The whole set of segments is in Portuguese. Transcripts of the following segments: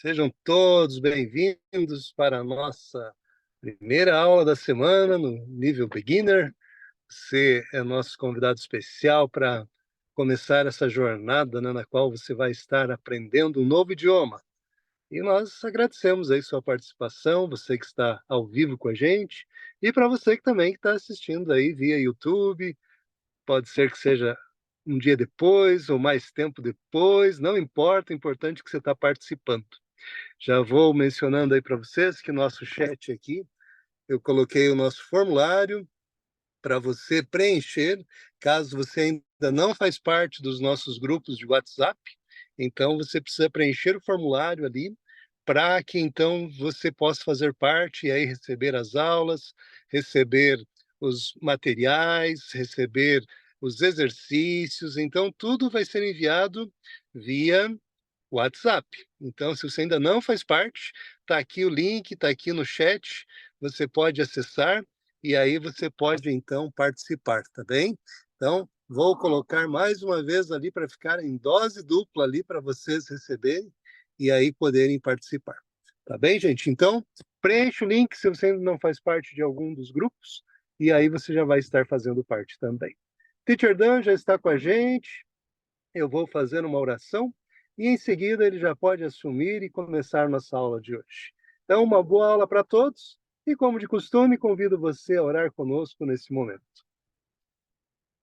Sejam todos bem-vindos para a nossa primeira aula da semana no nível beginner. Você é nosso convidado especial para começar essa jornada, né, na qual você vai estar aprendendo um novo idioma. E nós agradecemos aí sua participação, você que está ao vivo com a gente, e para você que também está assistindo aí via YouTube. Pode ser que seja um dia depois ou mais tempo depois, não importa, o importante é que você está participando. Já vou mencionando aí para vocês que nosso chat aqui, eu coloquei o nosso formulário para você preencher, caso você ainda não faz parte dos nossos grupos de WhatsApp, então você precisa preencher o formulário ali para que então você possa fazer parte e aí receber as aulas, receber os materiais, receber os exercícios, então tudo vai ser enviado via WhatsApp. Então, se você ainda não faz parte, está aqui o link, está aqui no chat, você pode acessar e aí você pode então participar, tá bem? Então, vou colocar mais uma vez ali para ficar em dose dupla ali para vocês receberem e aí poderem participar. Tá bem, gente? Então, preencha o link se você ainda não faz parte de algum dos grupos e aí você já vai estar fazendo parte também. Teacher Dan já está com a gente. Eu vou fazer uma oração e em seguida ele já pode assumir e começar nossa aula de hoje. Então, uma boa aula para todos e, como de costume, convido você a orar conosco nesse momento.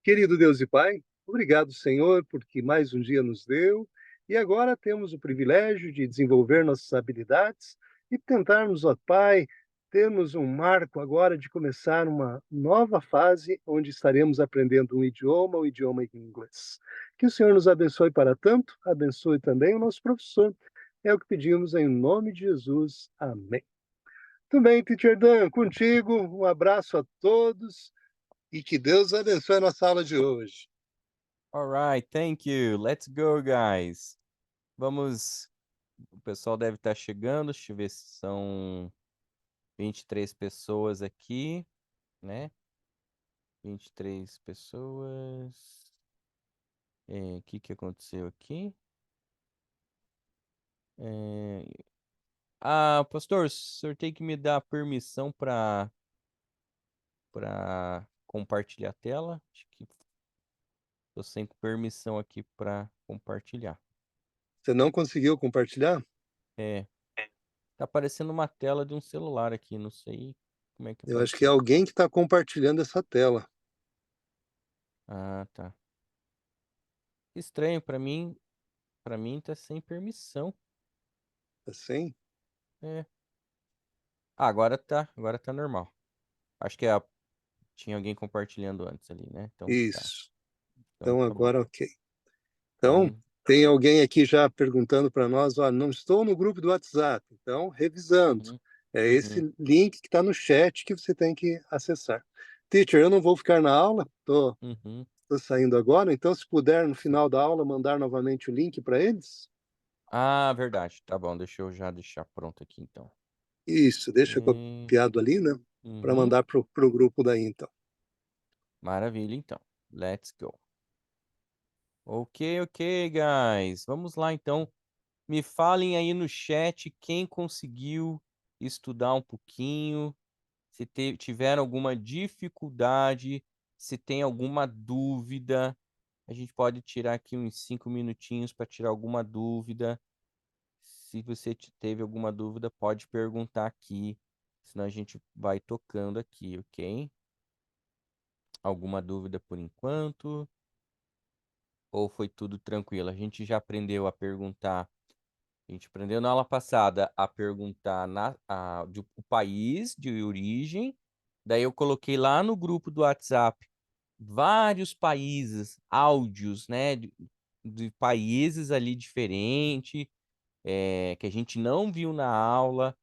Querido Deus e Pai, obrigado, Senhor, porque mais um dia nos deu e agora temos o privilégio de desenvolver nossas habilidades e tentarmos, ó Pai, termos um marco agora de começar uma nova fase onde estaremos aprendendo um idioma, o idioma inglês. Que o Senhor nos abençoe para tanto, abençoe também o nosso professor. É o que pedimos em nome de Jesus. Amém. Tudo bem, Teacher Dan, contigo. Um abraço a todos e que Deus abençoe a nossa aula de hoje. All right, thank you. Let's go, guys. Vamos. O pessoal deve estar chegando. Deixa eu ver se são 23 pessoas aqui, né? 23 pessoas. O que aconteceu aqui? É... pastor, o senhor tem que me dar permissão para compartilhar a tela. Acho que tô sem permissão aqui para compartilhar. Você não conseguiu compartilhar? É, tá aparecendo uma tela de um celular aqui, não sei como é que Eu acho que é apareceu. alguém que está compartilhando essa tela. Ah, tá. Estranho, para mim tá sem permissão. Assim? É. Agora tá normal. Acho que tinha alguém compartilhando antes ali, né? Então tá. Isso. Então Então tá bom. agora, ok. Então, Então, tem alguém aqui já perguntando para nós, ó, não estou no grupo do WhatsApp. Então, revisando. uhum, É uhum, esse link que está no chat que você tem que acessar. Teacher, eu não vou ficar na aula, estou uhum. saindo agora, então se puder, no final da aula, mandar novamente o link para eles. Ah, verdade. Tá bom, deixa eu já deixar pronto aqui então. Isso, deixa É, copiado ali, né? Para uhum. mandar para o grupo daí, então. Maravilha, então. Let's go. Ok, ok, guys. Vamos lá então. Me falem aí no chat quem conseguiu estudar um pouquinho, se tiveram alguma dificuldade, se tem alguma dúvida. A gente pode tirar aqui uns 5 minutinhos para tirar alguma dúvida. Se você teve alguma dúvida, pode perguntar aqui, senão a gente vai tocando aqui, ok? Alguma dúvida por enquanto? Ou foi tudo tranquilo? A gente já aprendeu a perguntar. A gente aprendeu na aula passada a perguntar o país de origem. Daí eu coloquei lá no grupo do WhatsApp vários países, áudios, né, de países ali diferentes, que a gente não viu na aula,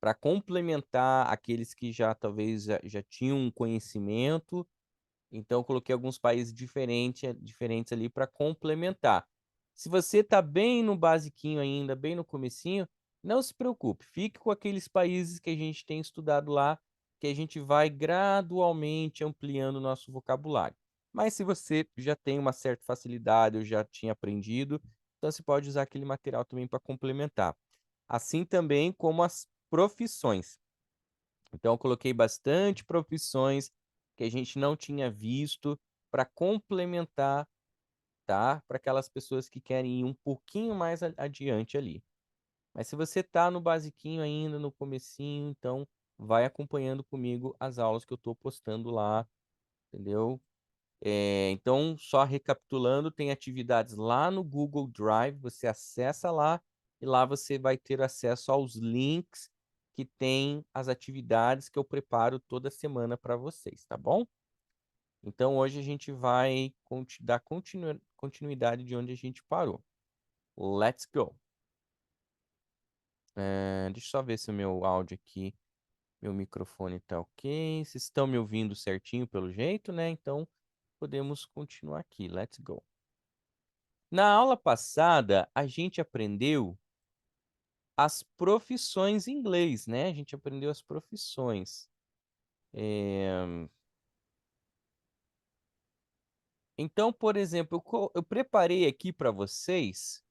para complementar aqueles que já talvez já tinham um conhecimento. Então, eu coloquei alguns países diferentes ali para complementar. Se você está bem no basiquinho ainda, bem no comecinho, não se preocupe. Fique com aqueles países que a gente tem estudado lá, que a gente vai gradualmente ampliando o nosso vocabulário. Mas se você já tem uma certa facilidade, ou já tinha aprendido, então você pode usar aquele material também para complementar. assim também como as profissões. Então, eu coloquei bastante profissões que a gente não tinha visto para complementar, tá? Para aquelas pessoas que querem ir um pouquinho mais adiante ali. Mas se você tá no basiquinho ainda, no comecinho, então vai acompanhando comigo as aulas que eu estou postando lá, entendeu? Então, só recapitulando, tem atividades lá no Google Drive, você acessa lá e lá você vai ter acesso aos links que tem as atividades que eu preparo toda semana para vocês, tá bom? Então, hoje a gente vai dar continuidade de onde a gente parou. Let's go! Deixa eu só ver se o meu áudio aqui, meu microfone tá ok. Vocês estão me ouvindo certinho pelo jeito, né? Então, podemos continuar aqui. Let's go! Na aula passada, a gente aprendeu as profissões em inglês, né? A gente aprendeu as profissões. Então, por exemplo, eu preparei aqui para vocês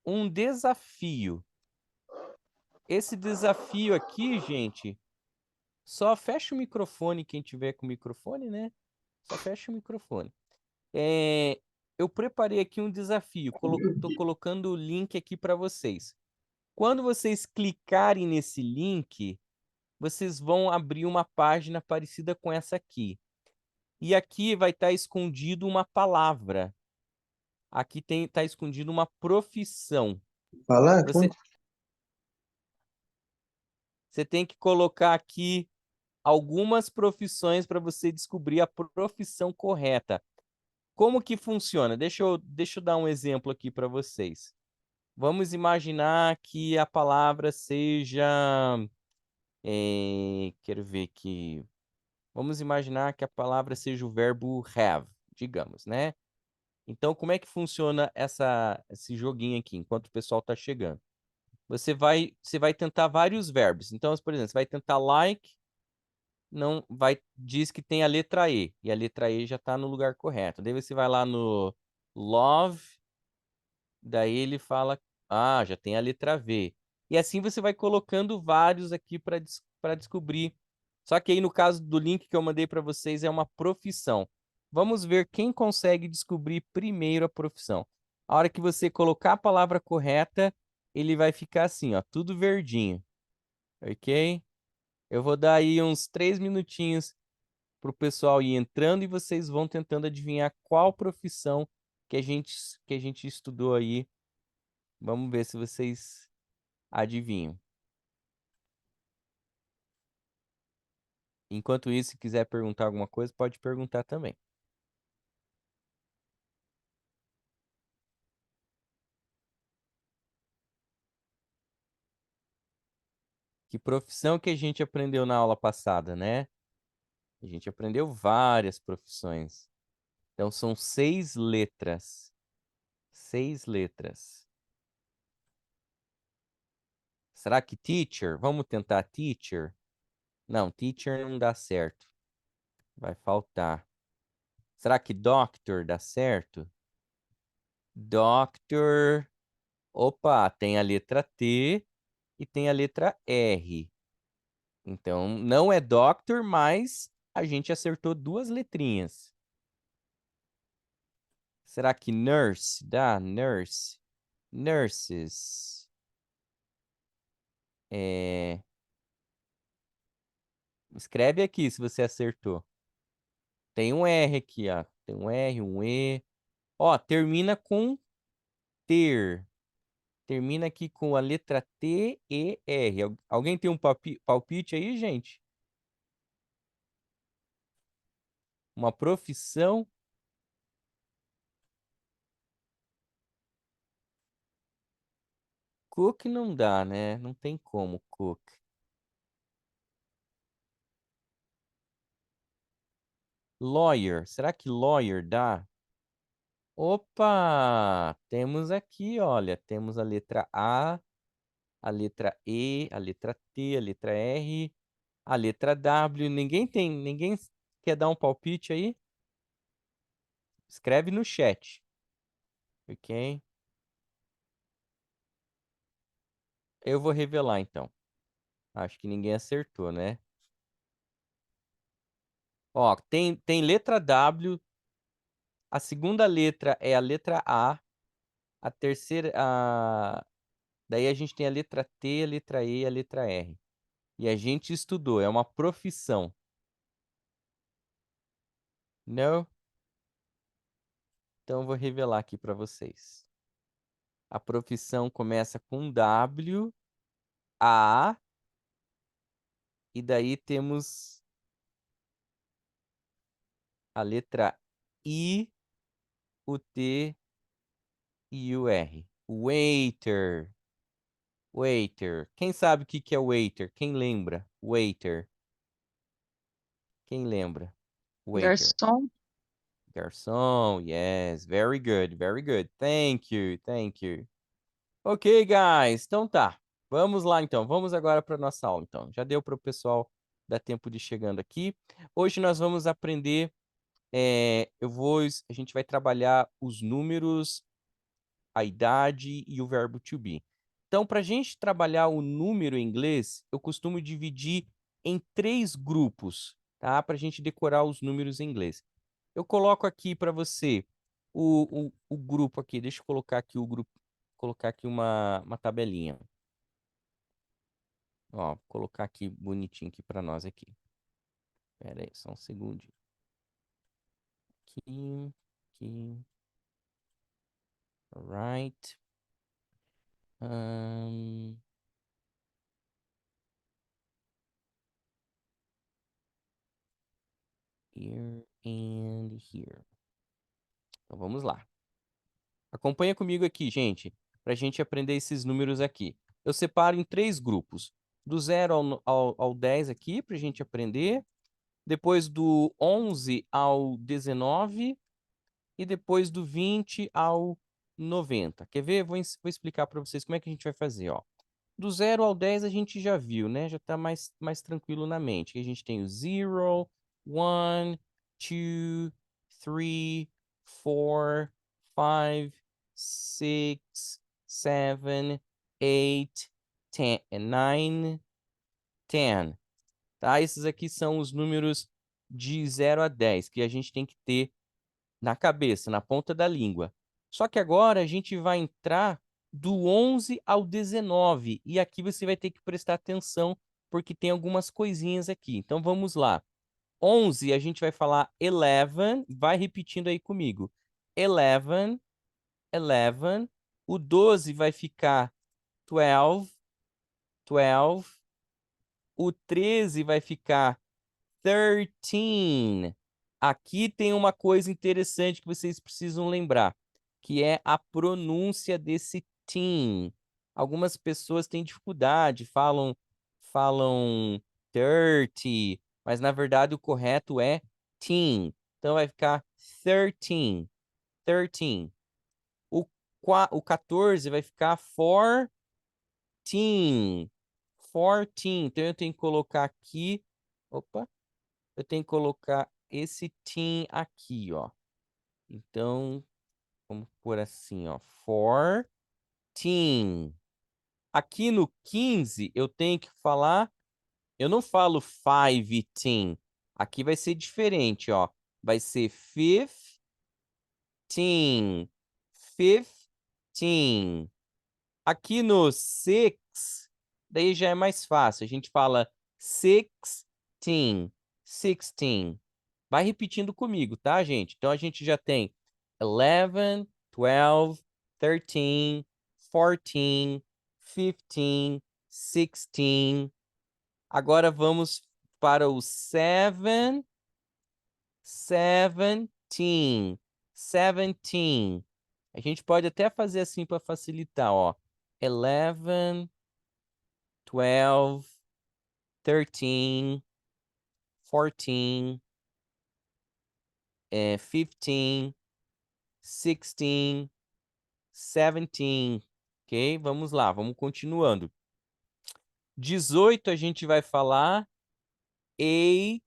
um desafio. Esse desafio aqui, gente, só fecha o microfone quem tiver com microfone, né? Só fecha o microfone. Eu preparei aqui um desafio. Estou colocando o link aqui para vocês. Quando vocês clicarem nesse link, vocês vão abrir uma página parecida com essa aqui. E aqui vai estar escondido uma palavra. Aqui está escondido uma profissão. Falar? Você tem que colocar aqui algumas profissões para você descobrir a profissão correta. Como que funciona? Deixa eu dar um exemplo aqui para vocês. Vamos imaginar que a palavra seja. Quero ver aqui. Vamos imaginar que a palavra seja o verbo have, digamos, né? Então, como é que funciona esse joguinho aqui, enquanto o pessoal está chegando? Você vai tentar vários verbos. Então, por exemplo, você vai tentar like, não vai diz que tem a letra E, e a letra E já está no lugar correto. Daí você vai lá no love, daí ele fala, já tem a letra V. E assim você vai colocando vários aqui para descobrir. Só que aí no caso do link que eu mandei para vocês é uma profissão. Vamos ver quem consegue descobrir primeiro a profissão. A hora que você colocar a palavra correta, ele vai ficar assim, ó, tudo verdinho. Ok? Eu vou dar aí uns 3 minutinhos para o pessoal ir entrando e vocês vão tentando adivinhar qual profissão que a gente estudou aí. Vamos ver se vocês adivinham. Enquanto isso, se quiser perguntar alguma coisa, pode perguntar também. Que profissão que a gente aprendeu na aula passada, né? A gente aprendeu várias profissões. Então, são 6 letras. 6 letras. Será que teacher? Vamos tentar teacher? Não, teacher não dá certo. Vai faltar. Será que doctor dá certo? Doctor. Opa, tem a letra T e tem a letra R. Então, não é doctor, mas a gente acertou 2 letrinhas. Será que nurse dá? Nurse. Nurses. Escreve aqui se você acertou. Tem um R aqui, ó. Tem um R, um E. Ó, termina com ter. Termina aqui com a letra T, E, R. Alguém tem um palpite aí, gente? Uma profissão? Cook não dá, né? Não tem como, cook. Lawyer. Será que lawyer dá? Opa! Temos aqui, olha. Temos a letra a letra E, a letra T, a letra R, a letra W. Ninguém quer dar um palpite aí? Escreve no chat. Ok? Eu vou revelar, então. Acho que ninguém acertou, né? Ó, tem letra W, a segunda letra é a letra a terceira... Daí a gente tem a letra T, a letra E e a letra R. E a gente estudou, é uma profissão. Não? Então eu vou revelar aqui para vocês. A profissão começa com W, A, e daí temos a letra I, o T e o R. Waiter. Waiter. Quem sabe o que que é waiter? Quem lembra? Waiter. Quem lembra? Waiter. Garçom. Garçom. Yes. Very good. Very good. Thank you. Thank you. Ok, guys. Então tá. Vamos lá, então. Vamos agora para nossa aula, então. Já deu para o pessoal dar tempo de ir chegando aqui. Hoje nós vamos aprender... a gente vai trabalhar os números, a idade e o verbo to be. Então, para a gente trabalhar o número em inglês, eu costumo dividir em 3 grupos, tá? Para a gente decorar os números em inglês. Eu coloco aqui para você o grupo aqui. Deixa eu colocar aqui o grupo, colocar aqui uma tabelinha. Ó, vou colocar aqui bonitinho aqui para nós aqui. Espera aí, só um segundinho. Aqui. Alright. Here and here. Então vamos lá. Acompanha comigo aqui, gente, para a gente aprender esses números aqui. Eu separo em 3 grupos. Do 0 ao 10 aqui, para a gente aprender. Depois do 11 ao 19. E depois do 20 ao 90. Quer ver? Vou explicar para vocês como é que a gente vai fazer, ó. Do 0 ao 10 a gente já viu, né? Já está mais tranquilo na mente. A gente tem o 0, 1, 2, 3, 4, 5, 6, 7, 8, 9, 10. Tá? Esses aqui são os números de 0 a 10 que a gente tem que ter na cabeça, na ponta da língua. Só que agora a gente vai entrar do 11 ao 19. E aqui você vai ter que prestar atenção, porque tem algumas coisinhas aqui. Então vamos lá. 11 a gente vai falar 11. Vai repetindo aí comigo. 11, 11. O 12 vai ficar 12, 12. O 13 vai ficar 13. Aqui tem uma coisa interessante que vocês precisam lembrar, que é a pronúncia desse teen. Algumas pessoas têm dificuldade, falam 30, mas na verdade o correto é teen. Então vai ficar 13, 13. O 14 vai ficar 14, 14. Então eu tenho que colocar aqui, opa, eu tenho que colocar esse teen aqui, ó. Então, vamos pôr assim, ó. 14. Aqui no 15, eu tenho que falar... Eu não falo 15. Aqui vai ser diferente, ó. Vai ser 15. 15. Aqui no 6, daí já é mais fácil. A gente fala 16. 16. Vai repetindo comigo, tá, gente? Então a gente já tem 11, 12, 13, 14, 15, 16. Agora vamos para o 7, 17. 17. A gente pode até fazer assim para facilitar, ó. 11, 12, 13, 14, 15, 16, 17. Ok? Vamos lá, vamos continuando. 18 a gente vai falar 8.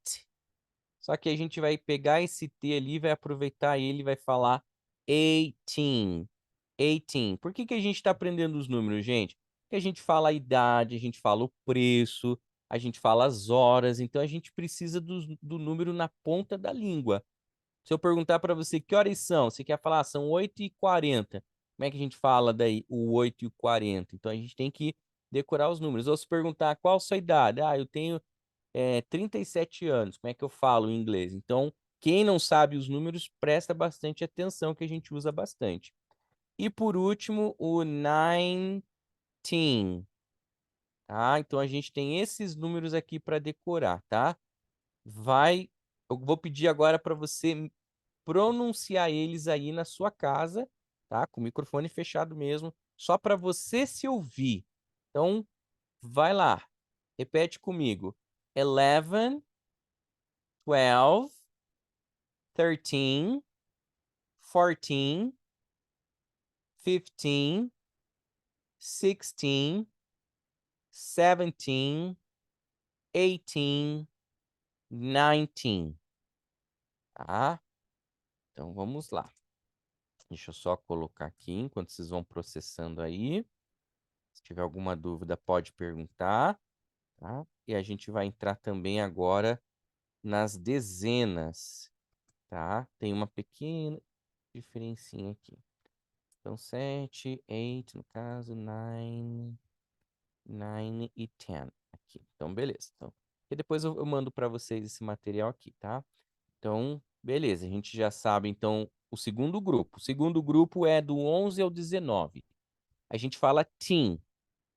Só que a gente vai pegar esse T ali, vai aproveitar ele e vai falar 18. 18. Por que que a gente está aprendendo os números, gente? que a gente fala a idade, a gente fala o preço, a gente fala as horas, então a gente precisa do número na ponta da língua. Se eu perguntar para você que horas são, você quer falar, são 8h40. Como é que a gente fala daí o 8h40? Então a gente tem que decorar os números. Ou se perguntar qual a sua idade, eu tenho 37 anos, como é que eu falo em inglês? Então, quem não sabe os números, presta bastante atenção, que a gente usa bastante. E por último, o 19, tá? Então a gente tem esses números aqui para decorar, tá? Eu vou pedir agora para você pronunciar eles aí na sua casa, tá? Com o microfone fechado mesmo, só para você se ouvir. Então, vai lá. Repete comigo. 11, 12, 13, 14, 15, 16, 17, 18, 19. Tá? Então, vamos lá. Deixa eu só colocar aqui enquanto vocês vão processando aí. Se tiver alguma dúvida, pode perguntar, tá? E a gente vai entrar também agora nas dezenas, tá? Tem uma pequena diferencinha aqui. Então, 7, 8, no caso, 9, 9 e 10 aqui. Então, beleza. Então, e depois eu mando para vocês esse material aqui, tá? Então, beleza. A gente já sabe, então, o segundo grupo. O segundo grupo é do 11 ao 19. A gente fala teen,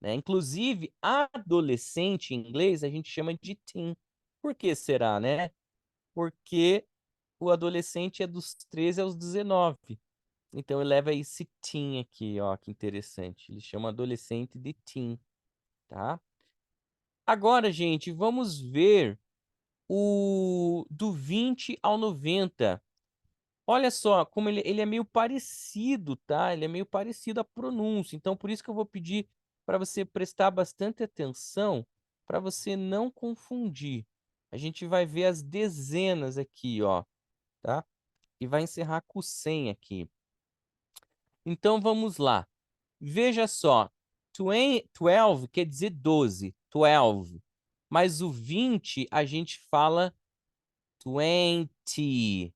né? Inclusive, adolescente em inglês a gente chama de teen. Por que será, né? Porque o adolescente é dos 13 aos 19. Então, ele leva esse teen aqui, ó, que interessante. Ele chama adolescente de teen, tá? Agora, gente, vamos ver o do 20 ao 90. Olha só como ele é meio parecido, tá? Ele é meio parecido a pronúncia. Então, por isso que eu vou pedir para você prestar bastante atenção para você não confundir. A gente vai ver as dezenas aqui, ó, tá? E vai encerrar com 100 aqui. Então, vamos lá. Veja só. 12 quer dizer 12. 12. Mas o 20 a gente fala 20.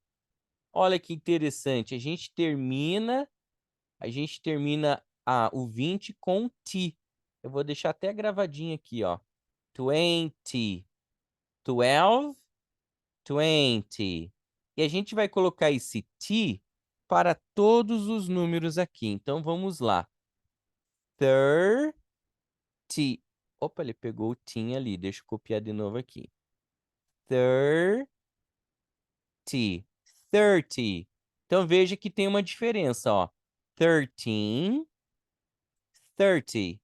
Olha que interessante. A gente termina o 20 com T. Eu vou deixar até gravadinho aqui, ó. 20. 12, 20. E a gente vai colocar esse T para todos os números aqui. Então vamos lá. 30. Opa, ele pegou o T ali. Deixa eu copiar de novo aqui. 30. 30. Então veja que tem uma diferença, ó. 13, 30,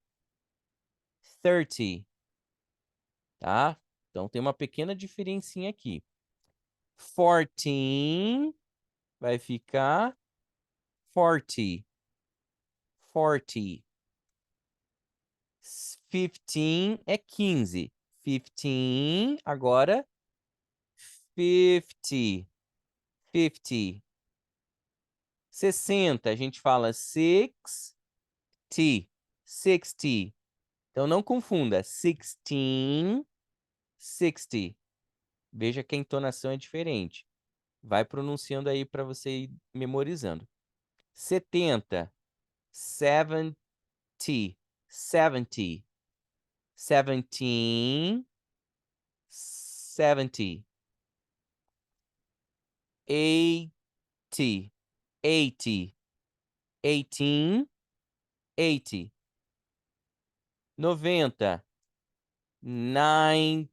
30, tá? Então tem uma pequena diferencinha aqui. 14 vai ficar 40, 40. 15 é 15. 15, agora 50, 50. 60, a gente fala 60, 60. Então não confunda, 16, 60. Veja que a entonação é diferente. Vai pronunciando aí para você ir memorizando. 70, 70, 70. 17, 70. 80, 80. 18, 80. 90, 90,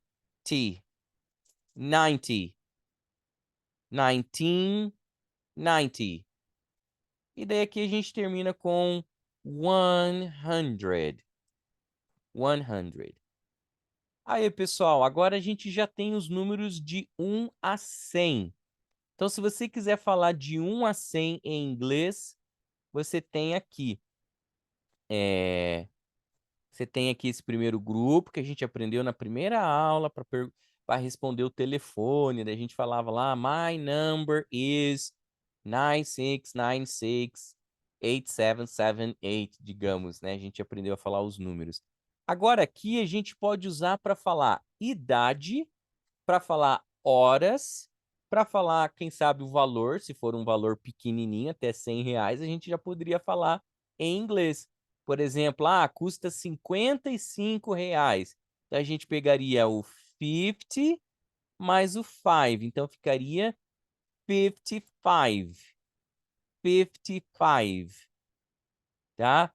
90. 19, 90. E daí aqui a gente termina com 100. 100. Aí, pessoal, agora a gente já tem os números de 1 a 100. Então, se você quiser falar de 1 a 100 em inglês, você tem aqui. Você tem aqui esse primeiro grupo que a gente aprendeu na primeira aula para responder o telefone. Daí a gente falava lá, my number is 9696. 8778, digamos, né? A gente aprendeu a falar os números. Agora aqui a gente pode usar para falar idade, para falar horas, para falar, quem sabe, o valor, se for um valor pequenininho, até R$ 100, a gente já poderia falar em inglês. Por exemplo, custa R$ 55. Então a gente pegaria o 50 mais o 5, então ficaria 55. 55, tá?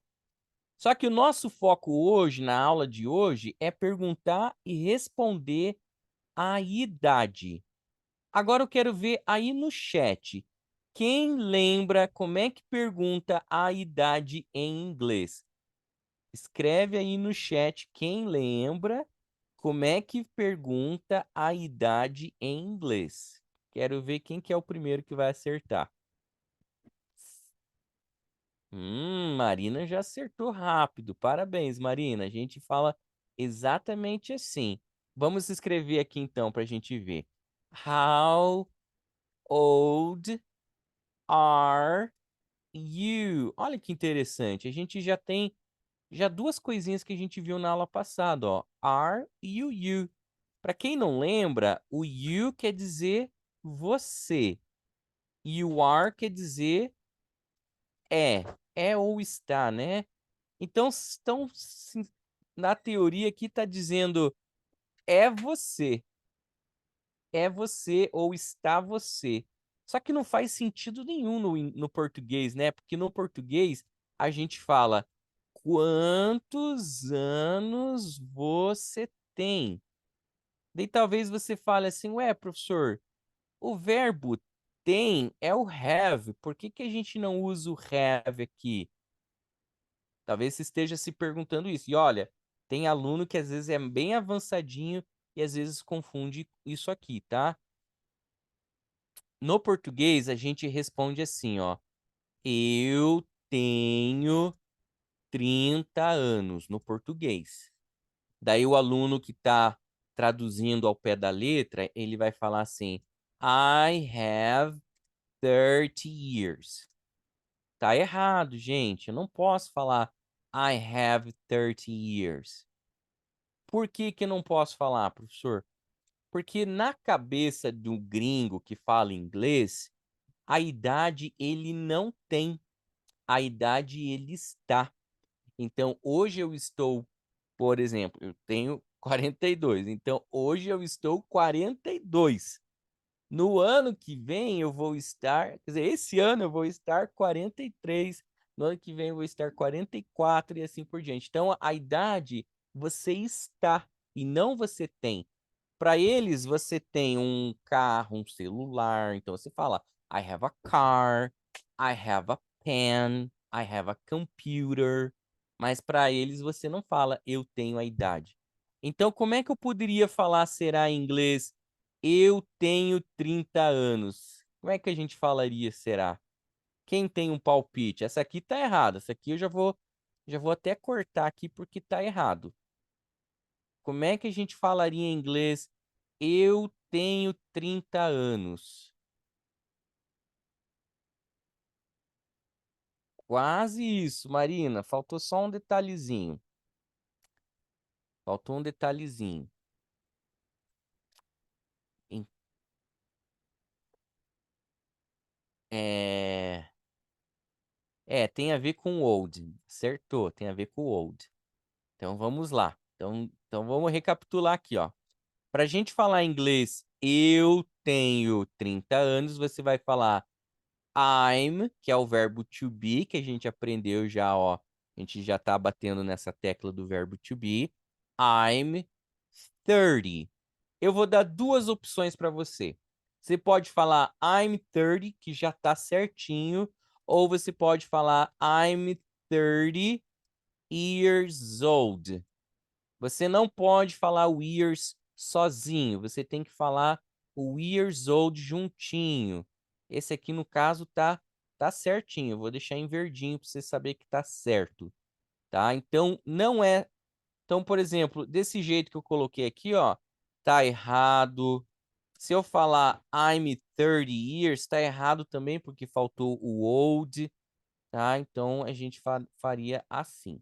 Só que o nosso foco hoje, na aula de hoje, é perguntar e responder a idade. Agora eu quero ver aí no chat. Quem lembra como é que pergunta a idade em inglês? Escreve aí no chat quem lembra como é que pergunta a idade em inglês. Quero ver quem que é o primeiro que vai acertar. Marina já acertou rápido. Parabéns, Marina. A gente fala exatamente assim. Vamos escrever aqui então para a gente ver. How old are you? Olha que interessante. A gente já tem duas coisinhas que a gente viu na aula passada, ó. Are e o you. Para quem não lembra, o you quer dizer você e o are quer dizer é ou está, né? Então, na teoria aqui está dizendo é você. É você ou está você. Só que não faz sentido nenhum no português, né? Porque no português a gente fala quantos anos você tem. Daí talvez você fale assim, ué, professor, o verbo tem é o have. Por que que a gente não usa o have aqui? Talvez você esteja se perguntando isso. E olha, tem aluno que às vezes é bem avançadinho e às vezes confunde isso aqui, tá? No português, a gente responde assim, ó. Eu tenho 30 anos no português. Daí o aluno que está traduzindo ao pé da letra, ele vai falar assim: I have 30 years. Tá errado, gente. Eu não posso falar I have 30 years. Por que que eu não posso falar, professor? Porque na cabeça do gringo que fala inglês, a idade ele não tem, a idade ele está. Então, hoje eu estou, por exemplo, eu tenho 42, então hoje eu estou 42. No ano que vem eu vou estar, quer dizer, esse ano eu vou estar 43, no ano que vem eu vou estar 44 e assim por diante. Então, a idade você está e não você tem. Para eles, você tem um carro, um celular, então você fala I have a car, I have a pen, I have a computer. Mas para eles você não fala eu tenho a idade. Então, como é que eu poderia falar será em inglês eu tenho 30 anos? Como é que a gente falaria será? Quem tem um palpite? Essa aqui tá errada. Essa aqui eu já vou até cortar aqui porque tá errado. Como é que a gente falaria em inglês? Eu tenho 30 anos. Quase isso, Marina. Faltou só um detalhezinho. Faltou um detalhezinho. Em- É... tem a ver com old. Acertou, tem a ver com old. Então vamos lá. Então vamos recapitular aqui, ó. Para a gente falar em inglês, eu tenho 30 anos, você vai falar I'm, que é o verbo to be, que a gente aprendeu já, ó. A gente já tá batendo nessa tecla do verbo to be. I'm 30. Eu vou dar duas opções para você. Você pode falar I'm 30, que já tá certinho, ou você pode falar I'm 30 years old. Você não pode falar o years sozinho, você tem que falar o years old juntinho. Esse aqui, no caso, tá certinho. Eu vou deixar em verdinho para você saber que tá certo, tá? Então, não é... Então, por exemplo, desse jeito que eu coloquei aqui, ó, tá errado. Se eu falar I'm 30 years, tá errado também, porque faltou o old. tá? Então, a gente faria assim.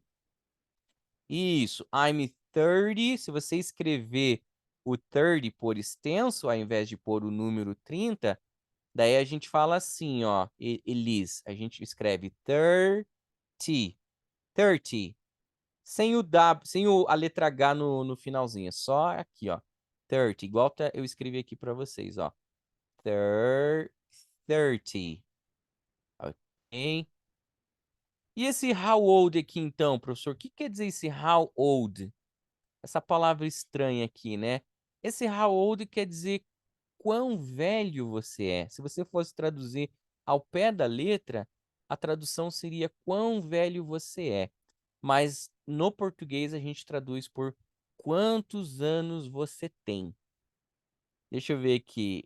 Isso, I'm 30. Se você escrever o 30 por extenso, ao invés de pôr o número 30, daí a gente fala assim, ó, Elis, a gente escreve 30, 30, sem o W, sem a letra H no finalzinho, é só aqui, ó, 30, igual eu escrevi aqui para vocês, ó, 30, ok? E esse how old aqui então, professor, o que quer dizer esse how old? Essa palavra estranha aqui, né? Esse how old quer dizer quão velho você é. Se você fosse traduzir ao pé da letra, a tradução seria quão velho você é. Mas no português a gente traduz por quantos anos você tem. Deixa eu ver aqui.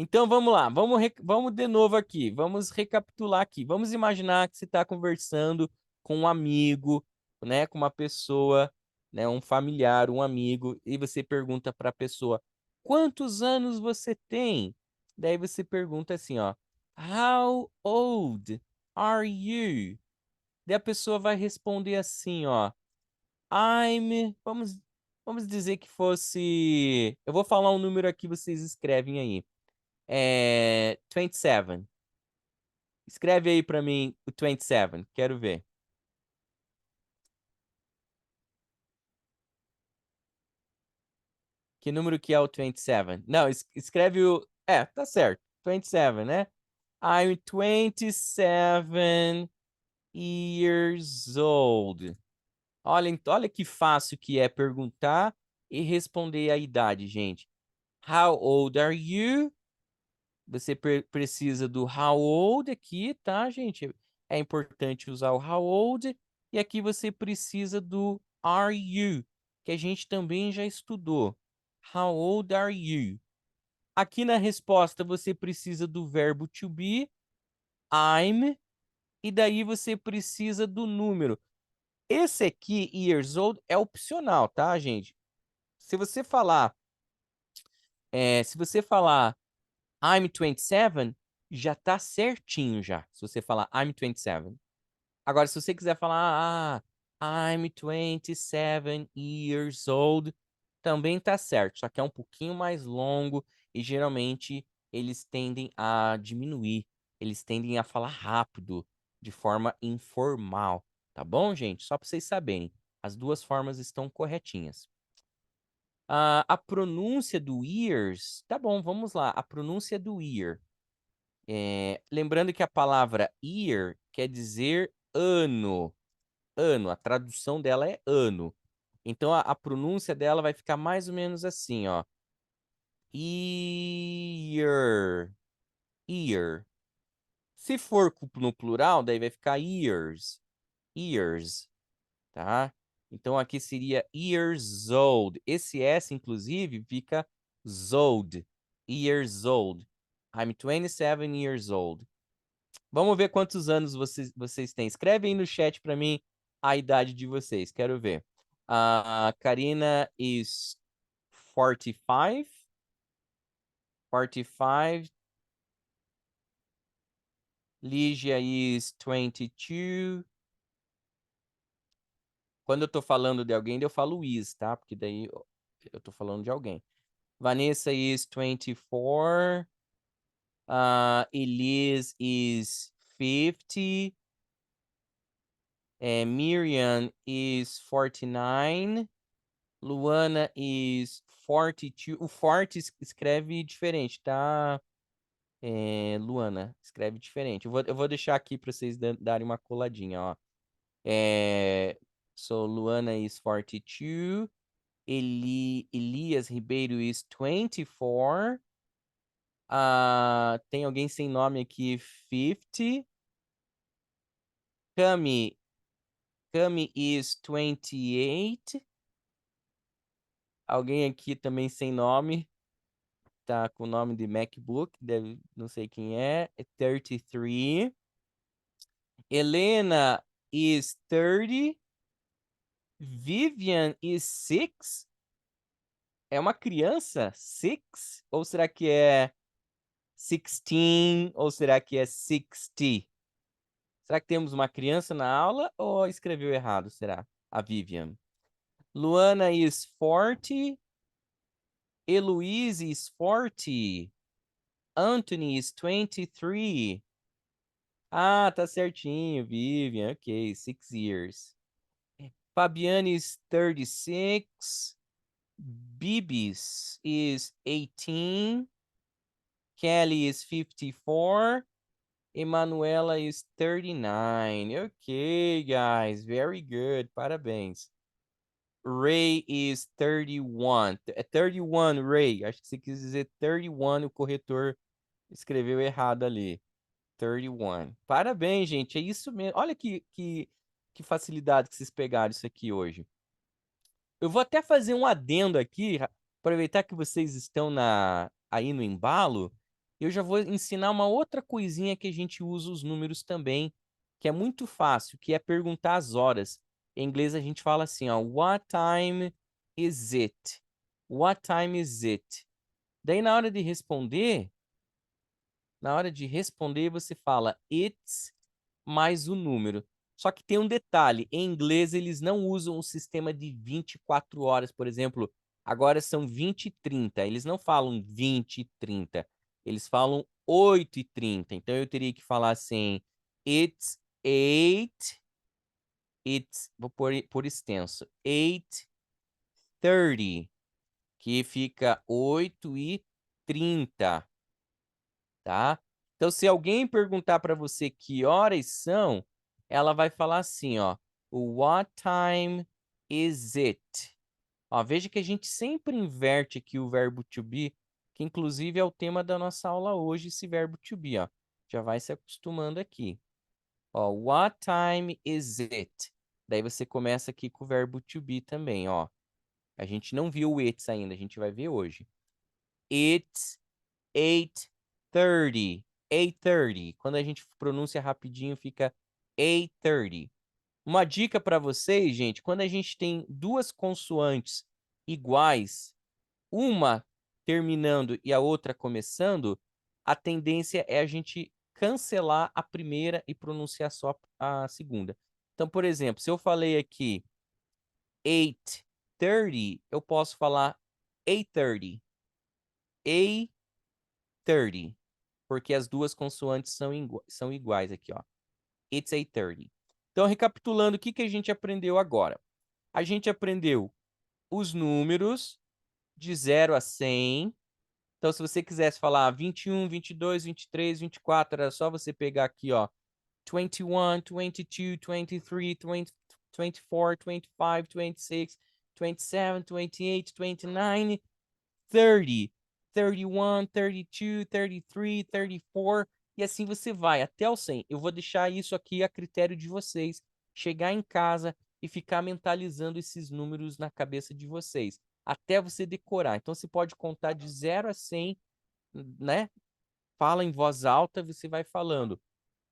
Então vamos lá, vamos de novo aqui, vamos recapitular aqui. Vamos imaginar que você está conversando com um amigo, né, com uma pessoa, né, um familiar, um amigo, e você pergunta para a pessoa: quantos anos você tem? Daí você pergunta assim, ó, How old are you? Daí a pessoa vai responder assim, ó, vamos dizer que fosse, eu vou falar um número aqui, vocês escrevem aí. 27. Escreve aí pra mim o 27. Quero ver. Que número que é o 27? Não, escreve o... É, tá certo. 27, né? I'm 27 years old. Olha que fácil que é perguntar e responder a idade, gente. How old are you? Você precisa do how old aqui, tá, gente? É importante usar o how old. E aqui você precisa do are you, que a gente também já estudou. How old are you? Aqui na resposta você precisa do verbo to be, I'm, e daí você precisa do número. Esse aqui, years old, é opcional, tá, gente? Se você falar, se você falar I'm 27, já tá certinho já. Se você falar I'm 27. Agora, se você quiser falar I'm 27 years old, também tá certo. Só que é um pouquinho mais longo e geralmente eles tendem a diminuir. Eles tendem a falar rápido, de forma informal. Tá bom, gente? Só para vocês saberem. As duas formas estão corretinhas. A pronúncia do years, tá bom, vamos lá. A pronúncia do year. Lembrando que a palavra year quer dizer ano. Ano, a tradução dela é ano. Então a pronúncia dela vai ficar mais ou menos assim, ó. Year. Year. Se for no plural, daí vai ficar years. Years, tá? Então aqui seria years old. Esse S, inclusive, fica zold. Years old. I'm 27 years old. Vamos ver quantos anos vocês têm. Escreve aí no chat para mim a idade de vocês. Quero ver. A Karina is 45. 45. Lígia is 22. Quando eu tô falando de alguém, eu falo is, tá? Porque daí eu tô falando de alguém. Vanessa is 24. Elise is 50. Miriam is 49. Luana is 42. O 40 escreve diferente, tá? Luana, escreve diferente. Eu vou deixar aqui para vocês darem uma coladinha, ó. So, Luana is 42. Elias Ribeiro is 24. Tem alguém sem nome aqui, 50. Cami is 28. Alguém aqui também sem nome. Tá com o nome de MacBook, não sei quem é 33. Helena is 30. Vivian is 6. É uma criança? 6? Ou será que é 16? Ou será que é 60? Será que temos uma criança na aula ou escreveu errado, será? A Vivian. Luana is 40. Heloise is 40. Anthony is 23. Ah, tá certinho, Vivian. Ok, 6 years. Fabiane is 36. Bibis is 18. Kelly is 54. Emanuela is 39. Okay, guys. Very good. Parabéns. Ray is 31. É 31, Ray. Acho que você quis dizer 31, o corretor escreveu errado ali. 31. Parabéns, gente. É isso mesmo. Olha que facilidade que vocês pegaram isso aqui hoje. Eu vou até fazer um adendo aqui, aproveitar que vocês estão aí no embalo, eu já vou ensinar uma outra coisinha que a gente usa os números também, que é muito fácil, que é perguntar as horas. Em inglês a gente fala assim, ó, what time is it? What time is it? Daí na hora de responder você fala it's mais o número. Só que tem um detalhe, em inglês eles não usam o sistema de 24 horas, por exemplo, agora são 20 e 30, eles não falam 20 e 30, eles falam 8 e 30, então eu teria que falar assim, it's 8, vou por extenso, 8:30, que fica 8 e 30, tá? Então, se alguém perguntar para você que horas são, ela vai falar assim, ó, what time is it? Ó, veja que a gente sempre inverte aqui o verbo to be, que inclusive é o tema da nossa aula hoje, esse verbo to be, ó. Já vai se acostumando aqui. Ó, what time is it? Daí você começa aqui com o verbo to be também, ó. A gente não viu o it's ainda, a gente vai ver hoje. It's 8:30. 8:30. Quando a gente pronuncia rapidinho, fica 8:30. Uma dica para vocês, gente, quando a gente tem duas consoantes iguais, uma terminando e a outra começando, a tendência é a gente cancelar a primeira e pronunciar só a segunda. Então, por exemplo, se eu falei aqui 8:30, eu posso falar 8:30. 8:30. Porque as duas consoantes são iguais aqui, ó. It's 8:30. Então, recapitulando, o que a gente aprendeu agora? A gente aprendeu os números de 0 a 100. Então, se você quisesse falar 21, 22, 23, 24, era só você pegar aqui, ó, 21, 22, 23, 20, 24, 25, 26, 27, 28, 29, 30, 31, 32, 33, 34, e assim você vai até o 100. Eu vou deixar isso aqui a critério de vocês, chegar em casa e ficar mentalizando esses números na cabeça de vocês, até você decorar. Então você pode contar de 0 a 100, né? Fala em voz alta, você vai falando.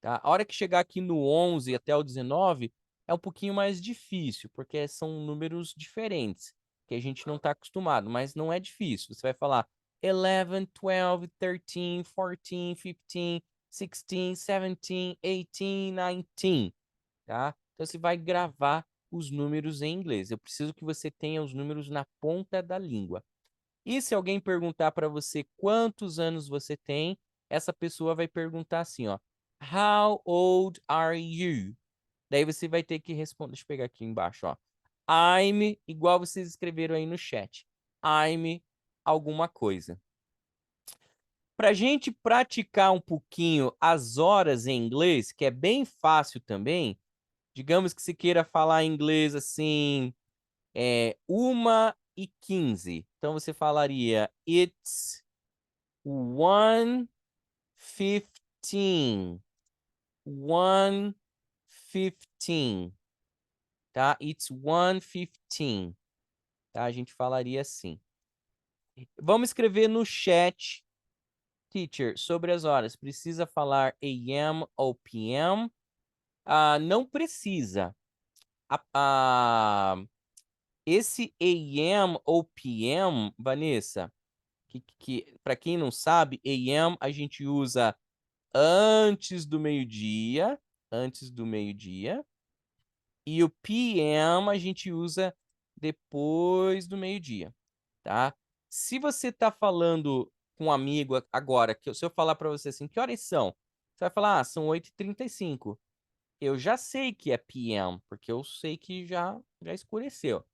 Tá? A hora que chegar aqui no 11 até o 19, é um pouquinho mais difícil, porque são números diferentes, que a gente não está acostumado, mas não é difícil. Você vai falar 11, 12, 13, 14, 15, 16, 17, 18, 19, tá? Então você vai gravar os números em inglês. Eu preciso que você tenha os números na ponta da língua. E se alguém perguntar para você quantos anos você tem, essa pessoa vai perguntar assim, ó, How old are you? Daí você vai ter que responder. Deixa eu pegar aqui embaixo, ó. I'm, igual vocês escreveram aí no chat. I'm alguma coisa. Para a gente praticar um pouquinho as horas em inglês, que é bem fácil também, digamos que você queira falar inglês assim, 1:15. Então você falaria It's 1:15. 1:15. Tá? It's 1:15. Tá? A gente falaria assim. Vamos escrever no chat, teacher, sobre as horas. Precisa falar AM ou PM? Não precisa. Esse AM ou PM, Vanessa, que para quem não sabe, AM a gente usa antes do meio-dia antes do meio-dia. E o PM a gente usa depois do meio-dia, tá? Se você tá falando com um amigo agora, se eu falar para você assim, que horas são? Você vai falar, são 8h35. Eu já sei que é PM, porque eu sei que já escureceu.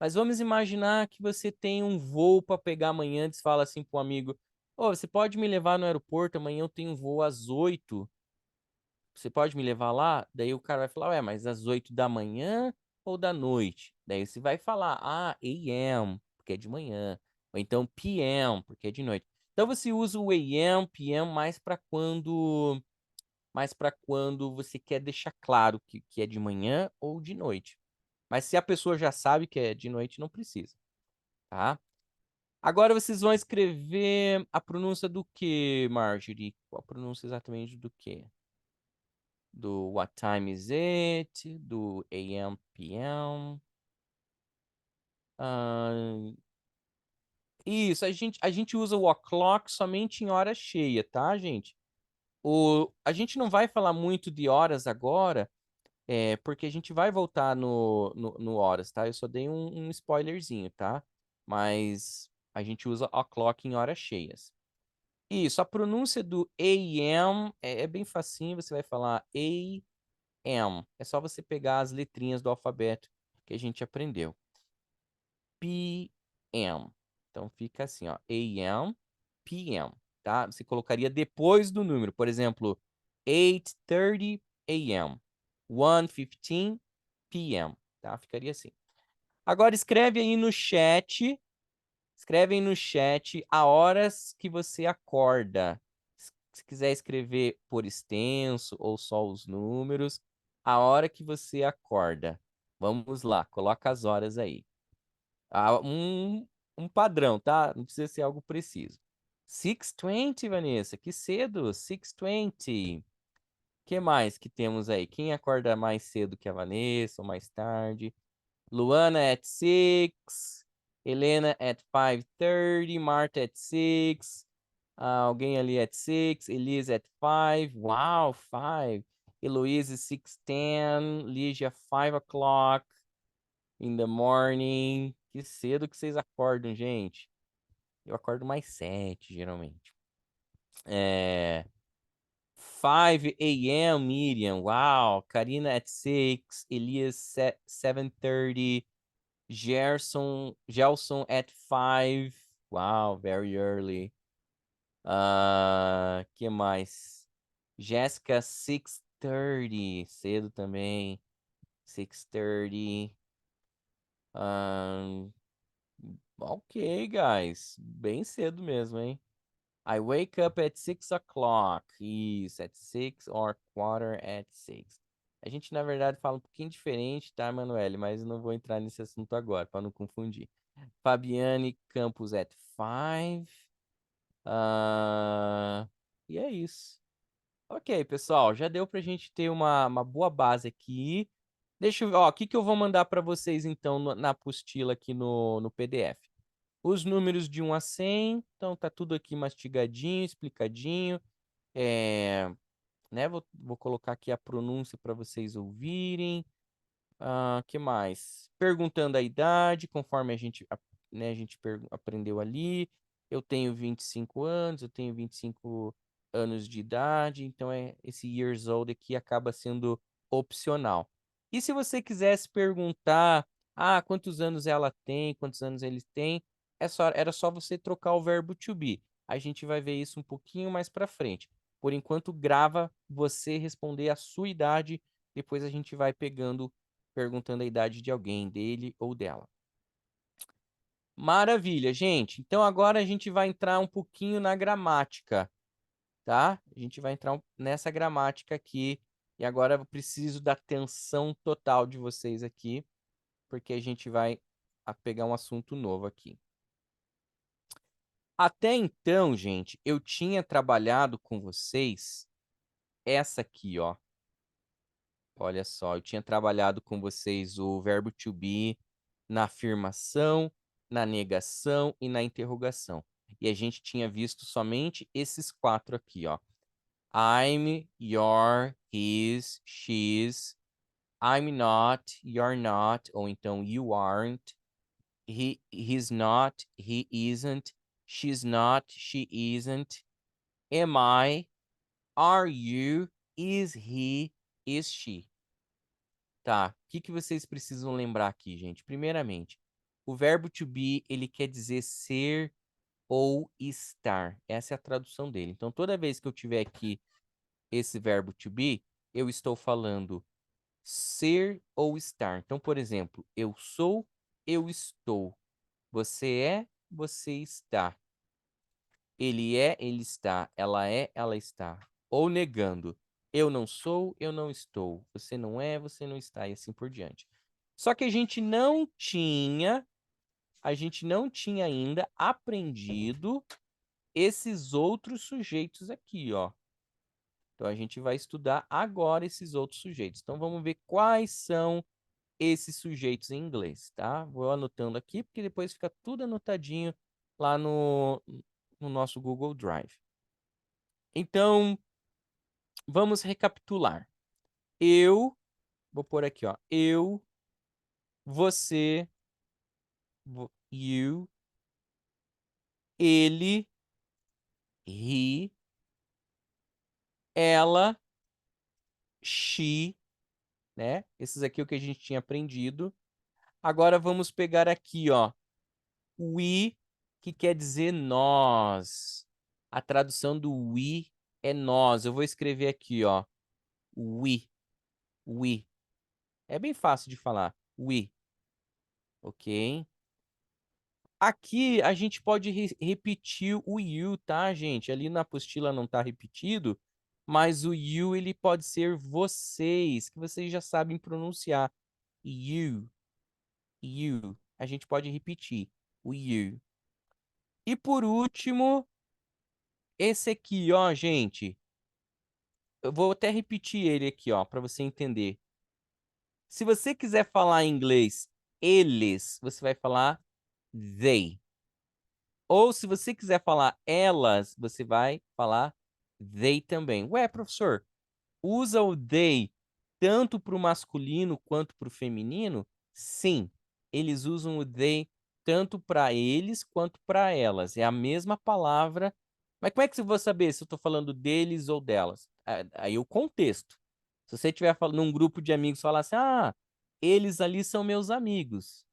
Mas vamos imaginar que você tem um voo para pegar amanhã, você fala assim para um amigo, ô, você pode me levar no aeroporto, amanhã eu tenho um voo às 8. Você pode me levar lá? Daí o cara vai falar, ué, mas às 8 da manhã ou da noite? Daí você vai falar, AM, porque é de manhã. Ou então PM, porque é de noite. Então você usa o AM, PM mais para quando você quer deixar claro que é de manhã ou de noite. Mas se a pessoa já sabe que é de noite, não precisa, tá? Agora vocês vão escrever a pronúncia do que, Marjorie? Qual a pronúncia exatamente do que? Do what time is it? Do AM, PM. Ah, isso, a gente usa o o'clock somente em hora cheia, tá, gente? A gente não vai falar muito de horas agora, porque a gente vai voltar no horas, tá? Eu só dei um spoilerzinho, tá? Mas a gente usa o'clock em horas cheias. Isso, a pronúncia do AM é bem facinho, você vai falar AM. É só você pegar as letrinhas do alfabeto que a gente aprendeu. PM. Então fica assim, ó, AM, PM, tá? Você colocaria depois do número, por exemplo, 8:30 AM, 1:15 PM, tá? Ficaria assim. Agora escreve aí no chat a horas que você acorda. Se quiser escrever por extenso ou só os números, a hora que você acorda. Vamos lá, coloca as horas aí. Um padrão, tá? Não precisa ser algo preciso. 6:20, Vanessa, que cedo, 6:20. Que mais que temos aí? Quem acorda mais cedo que a Vanessa ou mais tarde? Luana at 6, Helena at 5:30, Marta at 6, alguém ali at 6, Elise at 5, wow, 5, Heloise 6:10, Lígia 5 o'clock in the morning. Que cedo que vocês acordam, gente. Eu acordo mais 7, geralmente. 5 a.m., Miriam. Wow. Karina at 6. Elias 7:30. Gelson at 5. Wow, very early. Que mais? Jéssica 6:30. Cedo também. 6:30. Um, ok, guys. Bem cedo mesmo, hein? I wake up at 6 o'clock. Isso, at 6 or quarter at 6. A gente, na verdade, fala um pouquinho diferente, tá, Emanuele? Mas eu não vou entrar nesse assunto agora, para não confundir. Fabiane Campos at 5. E é isso. Ok, pessoal, já deu pra gente ter uma boa base aqui. Deixa eu ver, ó, o que que eu vou mandar para vocês, então, na apostila aqui no PDF. Os números de 1 a 100, então tá tudo aqui mastigadinho, explicadinho. Né, vou colocar aqui a pronúncia para vocês ouvirem. Que mais? Perguntando a idade, conforme a gente aprendeu ali. Eu tenho 25 anos, eu tenho 25 anos de idade, então esse years old aqui acaba sendo opcional. E se você quisesse perguntar, quantos anos ela tem, quantos anos ele tem, era só você trocar o verbo to be. A gente vai ver isso um pouquinho mais para frente. Por enquanto, grava você responder a sua idade, depois a gente vai perguntando a idade de alguém, dele ou dela. Maravilha, gente. Então agora a gente vai entrar um pouquinho na gramática, tá? A gente vai entrar nessa gramática aqui. E agora eu preciso da atenção total de vocês aqui, porque a gente vai pegar um assunto novo aqui. Até então, gente, eu tinha trabalhado com vocês essa aqui, ó. Olha só, eu tinha trabalhado com vocês o verbo to be na afirmação, na negação e na interrogação. E a gente tinha visto somente esses quatro aqui, ó. I'm, you're, he's, she's. I'm not, you're not, ou então you aren't. He's not, he isn't. She's not, she isn't. Am I? Are you? Is he? Is she? Tá. O que vocês precisam lembrar aqui, gente? Primeiramente, o verbo to be, ele quer dizer ser ou estar. Essa é a tradução dele. Então, toda vez que eu tiver aqui esse verbo to be, eu estou falando ser ou estar. Então, por exemplo, eu sou, eu estou. Você é, você está. Ele é, ele está. Ela é, ela está. Ou negando. Eu não sou, eu não estou. Você não é, você não está. E assim por diante. Só que a gente não tinha ainda aprendido esses outros sujeitos aqui, ó. Então a gente vai estudar agora esses outros sujeitos. Então vamos ver quais são esses sujeitos em inglês, tá? Vou anotando aqui, porque depois fica tudo anotadinho lá no nosso Google Drive. Então, vamos recapitular. Eu, vou pôr aqui, ó. Eu, você, you, ele, he, ela, she, né? Esses aqui é o que a gente tinha aprendido. Agora vamos pegar aqui, ó. We, que quer dizer nós. A tradução do we é nós. Eu vou escrever aqui, ó. We. We. É bem fácil de falar. We. Ok? Aqui a gente pode repetir o you, tá, gente? Ali na apostila não tá repetido, mas o you ele pode ser vocês, que vocês já sabem pronunciar. You. You. A gente pode repetir. O you. E por último, esse aqui, ó, gente. Eu vou até repetir ele aqui, ó, para você entender. Se você quiser falar em inglês eles, você vai falar they. Ou se você quiser falar elas, você vai falar they também. Ué, professor, usa o they tanto para o masculino quanto para o feminino? Sim, eles usam o they tanto para eles quanto para elas. É a mesma palavra. Mas como é que eu vou saber se eu estou falando deles ou delas? Aí o contexto. Se você estiver falando num grupo de amigos, falar assim, ah, eles ali são meus amigos.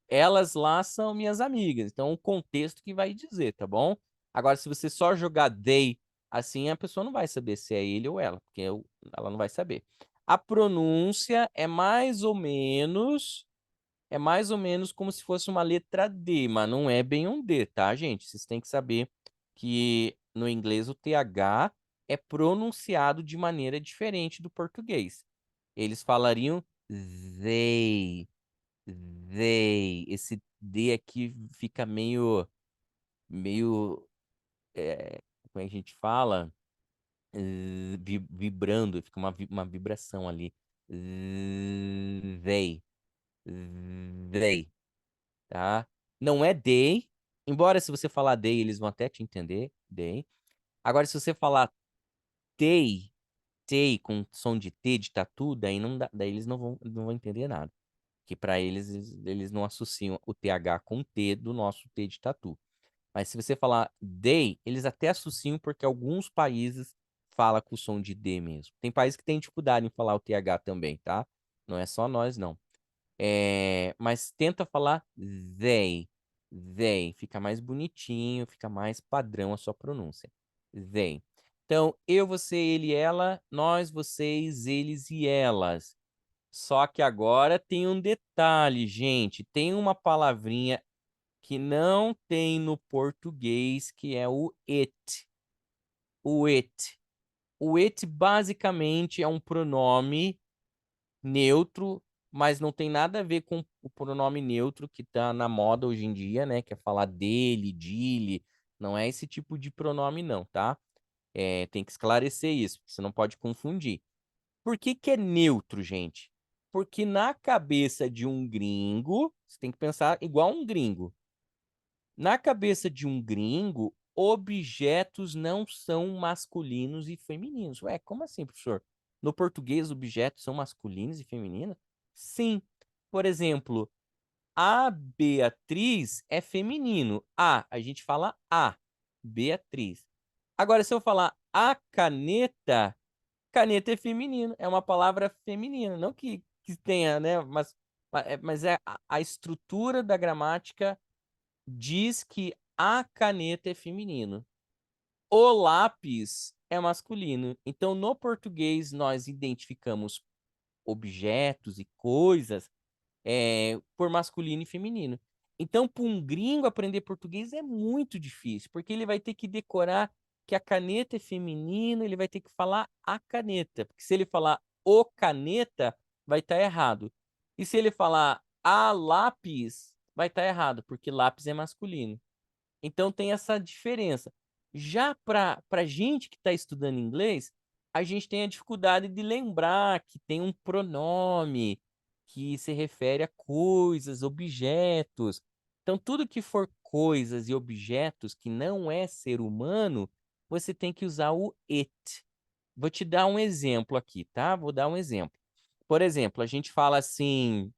Elas lá são minhas amigas. Então, o contexto que vai dizer, tá bom? Agora, se você só jogar they assim, a pessoa não vai saber se é ele ou ela, porque ela não vai saber. A pronúncia é mais ou menos como se fosse uma letra D, mas não é bem um D, tá, gente? Vocês têm que saber que no inglês o TH é pronunciado de maneira diferente do português. Eles falariam they. They. Esse D aqui fica meio, como é que a gente fala? Vibrando, fica uma vibração ali. They. They, tá? Não é they, embora se você falar they, eles vão até te entender, they. Agora, se você falar they, they, com som de T, de tatu, daí, não dá, daí eles não vão entender nada. Que para eles não associam o TH com o T do nosso T de tatu. Mas se você falar they, eles até associam porque alguns países falam com o som de D mesmo. Tem países que têm dificuldade em falar o TH também, tá? Não é só nós, não. Mas tenta falar they. They. Fica mais bonitinho, fica mais padrão a sua pronúncia. They. Então, eu, você, ele, ela, nós, vocês, eles e elas. Só que agora tem um detalhe, gente. Tem uma palavrinha que não tem no português, que é o it. O it. O it basicamente é um pronome neutro, mas não tem nada a ver com o pronome neutro que tá na moda hoje em dia, né? Que é falar dele, dele. Não é esse tipo de pronome, não, tá? Tem que esclarecer isso, porque você não pode confundir. Por que que é neutro, gente? Porque na cabeça de um gringo, você tem que pensar igual um gringo. Na cabeça de um gringo, objetos não são masculinos e femininos. Ué, como assim, professor? No português, objetos são masculinos e femininos? Sim. Por exemplo, a Beatriz é feminino. A gente fala a, Beatriz. Agora, se eu falar a caneta, caneta é feminino, é uma palavra feminina. Não que tenha, né? Mas a estrutura da gramática diz que a caneta é feminino. O lápis é masculino. Então, no português, nós identificamos objetos e coisas por masculino e feminino. Então, para um gringo aprender português é muito difícil, porque ele vai ter que decorar que a caneta é feminina, ele vai ter que falar a caneta, porque se ele falar o caneta, vai estar errado. E se ele falar a lápis, vai estar errado, porque lápis é masculino. Então tem essa diferença. Já para gente que está estudando inglês, a gente tem a dificuldade de lembrar que tem um pronome que se refere a coisas, objetos. Então, tudo que for coisas e objetos que não é ser humano, você tem que usar o it. Vou te dar um exemplo aqui, tá? Vou dar um exemplo. Por exemplo, a gente fala assim.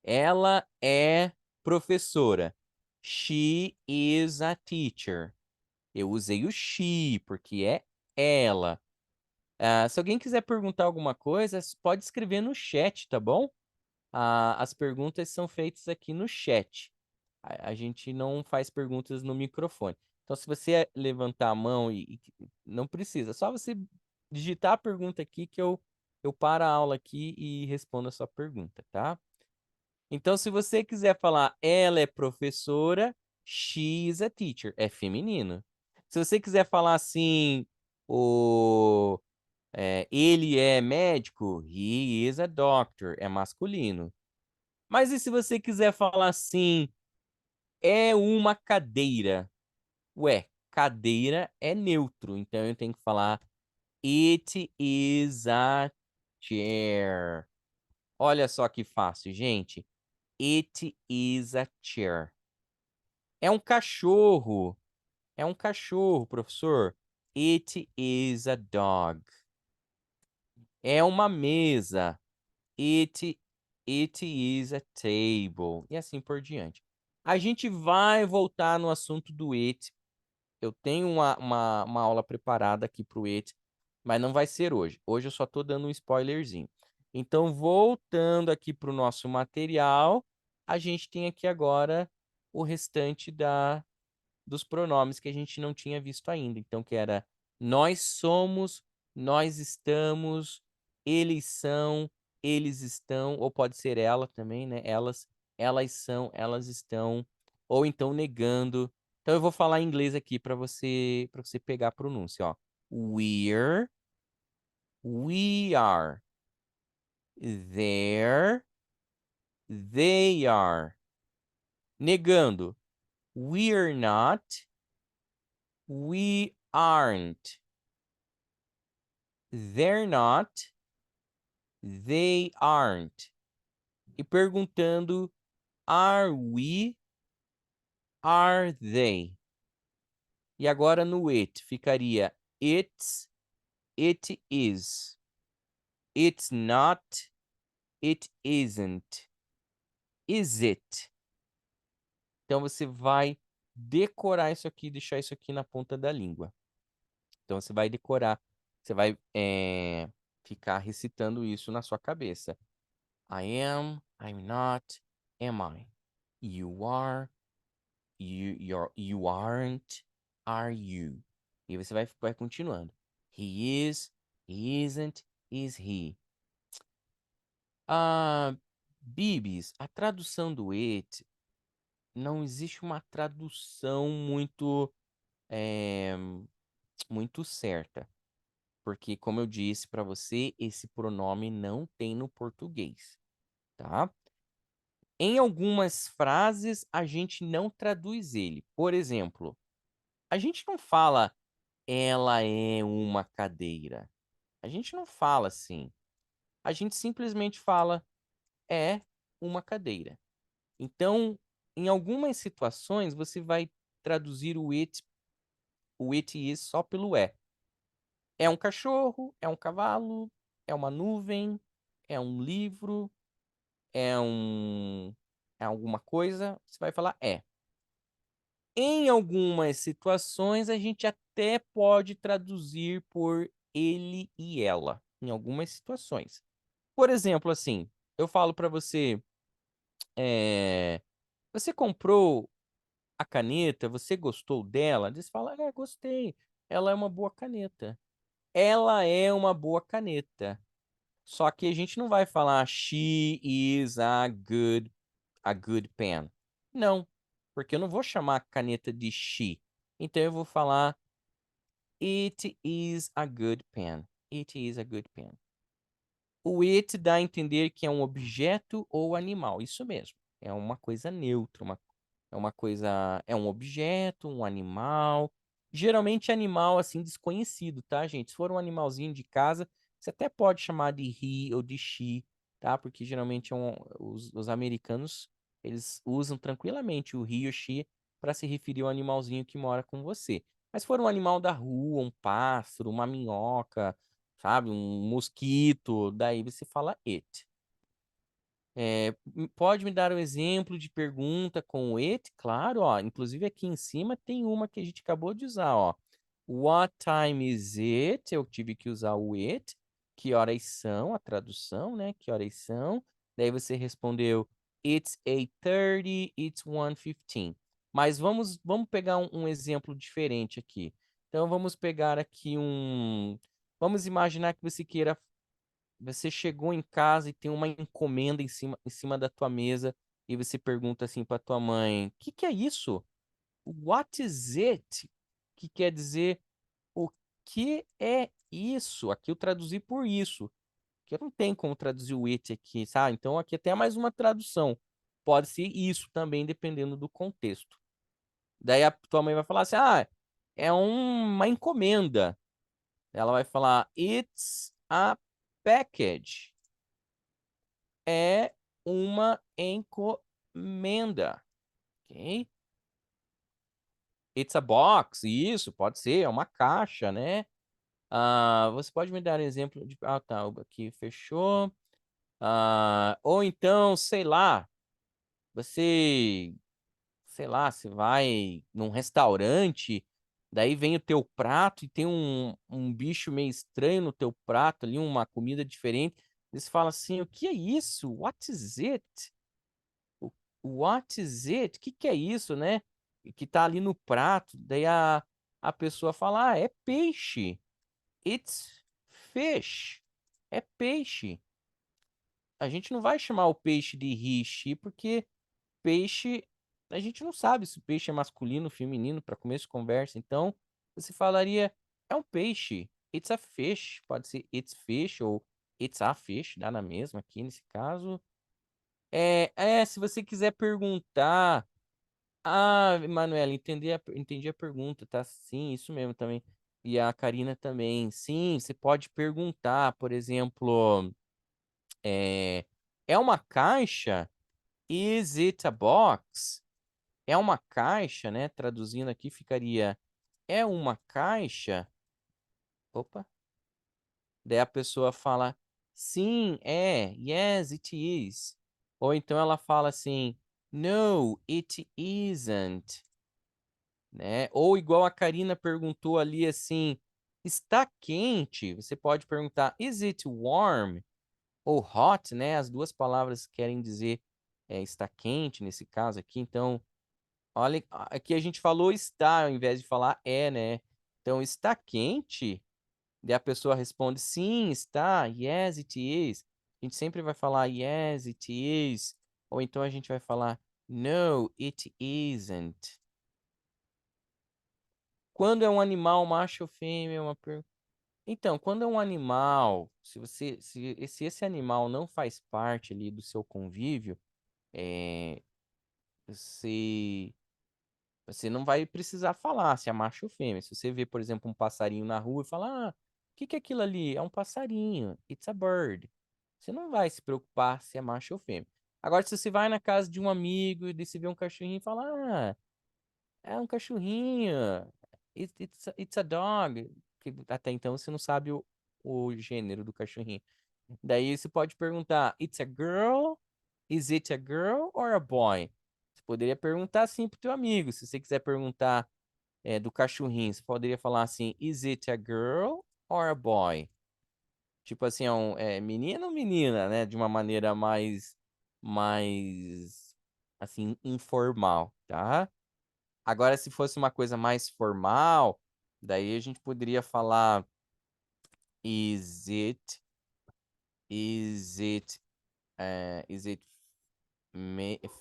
Ela é professora. She is a teacher. Eu usei o she, porque é ela. Se alguém quiser perguntar alguma coisa, pode escrever no chat, tá bom? As perguntas são feitas aqui no chat. A gente não faz perguntas no microfone. Então, se você levantar a mão não precisa, é só você digitar a pergunta aqui que eu paro a aula aqui e respondo a sua pergunta, tá? Então, se você quiser falar ela é professora, she is a teacher, é feminino. Se você quiser falar assim, ele é médico, he is a doctor, é masculino. Mas e se você quiser falar assim, é uma cadeira? Ué, cadeira é neutro, então eu tenho que falar it is a chair. Olha só que fácil, gente. It is a chair. É um cachorro. É um cachorro, professor. It is a dog. É uma mesa. It is a table. E assim por diante. A gente vai voltar no assunto do it. Eu tenho uma aula preparada aqui para o it, mas não vai ser hoje. Hoje eu só estou dando um spoilerzinho. Então, voltando aqui para o nosso material, a gente tem aqui agora o restante dos pronomes que a gente não tinha visto ainda. Então, que era nós somos, nós estamos, eles são, eles estão, ou pode ser ela também, né? Elas são, elas estão, ou então negando. Então, eu vou falar em inglês aqui para você pegar a pronúncia, ó. We're, we are, there, they are. Negando. We're not, we aren't. They're not, they aren't. E perguntando, are we, are they? E agora no it ficaria it's, it is. It's not, it isn't. Is it? Então você vai decorar isso aqui, deixar isso aqui na ponta da língua. Então você vai decorar, você vai ficar recitando isso na sua cabeça. I am, I'm not, am I? You are, you aren't, are you? E você vai continuando. He is, he isn't, is he? Ah, Bibis, a tradução do it, não existe uma tradução eh, muito certa. Porque, como eu disse para você, esse pronome não tem no português, tá? Em algumas frases, a gente não traduz ele. Por exemplo, a gente não fala ela é uma cadeira. A gente não fala assim. A gente simplesmente fala é uma cadeira. Então, em algumas situações, você vai traduzir o it is só pelo é. É um cachorro, é um cavalo, é uma nuvem, é um livro, é alguma coisa, você vai falar é. Em algumas situações, a gente até pode traduzir por ele e ela, em algumas situações. Por exemplo, assim, eu falo para você, você comprou a caneta, você gostou dela? Você fala, gostei, ela é uma boa caneta. Ela é uma boa caneta. Só que a gente não vai falar she is a good pen. Não, porque eu não vou chamar a caneta de she. Então eu vou falar it is a good pen. It is a good pen. O it dá a entender que é um objeto ou animal. Isso mesmo. É uma coisa neutra, é uma coisa, é um objeto, um animal. Geralmente animal assim desconhecido, tá, gente? Se for um animalzinho de casa, você até pode chamar de he ou de she, tá? Porque geralmente os americanos eles usam tranquilamente o he ou she para se referir ao animalzinho que mora com você. Mas se for um animal da rua, um pássaro, uma minhoca, sabe, um mosquito, daí você fala it. Pode me dar um exemplo de pergunta com o it? Claro, ó. Inclusive aqui em cima tem uma que a gente acabou de usar, ó. What time is it? Eu tive que usar o it. Que horas são? A tradução, né? Que horas são? Daí você respondeu It's 8:30, it's 1:15. Mas vamos pegar um exemplo diferente aqui. Então vamos pegar aqui Vamos imaginar que você chegou em casa e tem uma encomenda em cima da tua mesa e você pergunta assim para tua mãe: "O que que é isso? What is it?" Que quer dizer o que é isso? Aqui eu traduzi por isso, que não tem como traduzir o it aqui, sabe? Então aqui até mais uma tradução. Pode ser isso também, dependendo do contexto. Daí a tua mãe vai falar assim: "Ah, é uma encomenda." Ela vai falar: "It's a package." É uma encomenda, ok? It's a box, isso, pode ser, é uma caixa, né? Você pode me dar um exemplo de... tá, aqui fechou. Ou então, sei lá, você, sei lá, você vai num restaurante, daí vem o teu prato e tem um bicho meio estranho no teu prato ali, uma comida diferente. Você fala assim, o que é isso? What is it? o What is it? Que é isso, né? Que tá ali no prato. Daí a pessoa fala: é peixe. It's fish. É peixe. A gente não vai chamar o peixe de he, porque peixe, a gente não sabe se o peixe é masculino ou feminino para começo de conversa. Então, você falaria: é um peixe. It's a fish. Pode ser it's fish ou it's a fish, dá na mesma aqui nesse caso. Se você quiser perguntar. Emanuela, entendi a pergunta, tá? Sim, isso mesmo também. E a Karina também. Sim, você pode perguntar, por exemplo, é, é uma caixa? Is it a box? É uma caixa, né? Traduzindo aqui ficaria, é uma caixa? Opa. Daí a pessoa fala, sim, é, yes, it is. Ou então ela fala assim, no, it isn't. Né? Ou igual a Karina perguntou ali assim, está quente? Você pode perguntar, is it warm? Ou hot, né? As duas palavras querem dizer está quente nesse caso aqui. Então, olha, aqui a gente falou está ao invés de falar é, né? Então, está quente? Daí a pessoa responde, sim, está. Yes, it is. A gente sempre vai falar yes, it is. Ou então a gente vai falar no, it isn't. Quando é um animal, macho ou fêmea, é uma Então, quando é um animal, se esse animal não faz parte ali do seu convívio, é, você, você não vai precisar falar se é macho ou fêmea. Se você vê, por exemplo, um passarinho na rua e fala, o que que é aquilo ali? É um passarinho. It's a bird. Você não vai se preocupar se é macho ou fêmea. Agora, se você vai na casa de um amigo e daí você vê um cachorrinho e fala, É um cachorrinho. It's a dog. Que até então você não sabe o gênero do cachorrinho. Daí você pode perguntar: It's a girl? Is it a girl or a boy? Você poderia perguntar assim pro teu amigo. Se você quiser perguntar do cachorrinho, você poderia falar assim: Is it a girl or a boy? Tipo assim, menino ou menina, né? De uma maneira mais, assim, informal, tá? Agora, se fosse uma coisa mais formal, daí a gente poderia falar is it, is it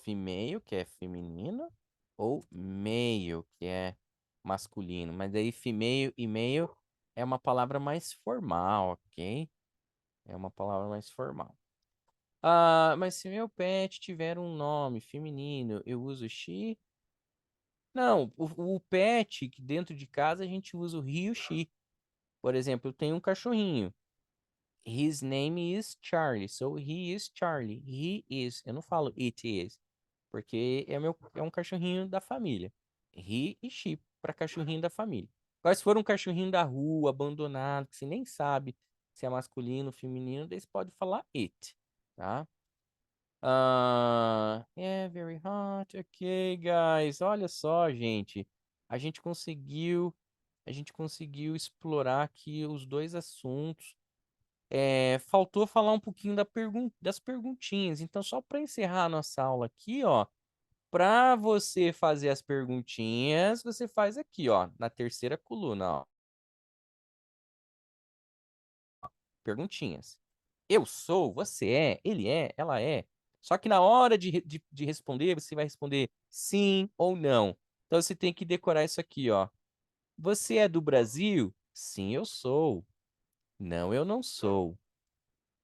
female, que é feminino, ou male, que é masculino. Mas daí female e male é uma palavra mais formal, ok? É uma palavra mais formal. Mas se meu pet tiver um nome feminino, eu uso she? Não, o pet que dentro de casa a gente usa o he e o she. Por exemplo, eu tenho um cachorrinho. His name is Charlie. So he is Charlie. He is. Eu não falo it is. Porque é um cachorrinho da família. He e she para cachorrinho da família. Agora, se for um cachorrinho da rua, abandonado, que você nem sabe se é masculino ou feminino, daí você pode falar it, tá? Yeah, very hot. Ok, guys. Olha só, gente. A gente conseguiu, a gente conseguiu explorar aqui os dois assuntos. Faltou falar um pouquinho das perguntinhas. Então, só para encerrar a nossa aula aqui, ó, para você fazer as perguntinhas, você faz aqui, ó, na terceira coluna, ó. Perguntinhas. Eu sou, você é, ele é, ela é. Só que na hora de responder, você vai responder sim ou não. Então você tem que decorar isso aqui, ó. Você é do Brasil? Sim, eu sou. Não, eu não sou.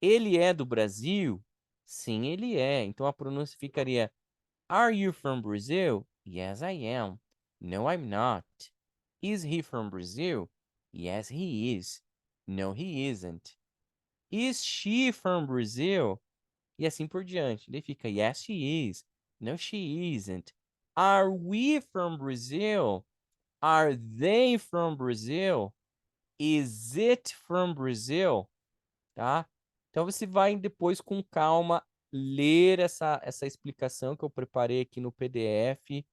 Ele é do Brasil? Sim, ele é. Então a pronúncia ficaria: Are you from Brazil? Yes, I am. No, I'm not. Is he from Brazil? Yes, he is. No, he isn't. Is she from Brazil? E assim por diante. Daí fica, yes, she is. No, she isn't. Are we from Brazil? Are they from Brazil? Is it from Brazil? Tá? Então você vai depois com calma ler essa explicação que eu preparei aqui no PDF.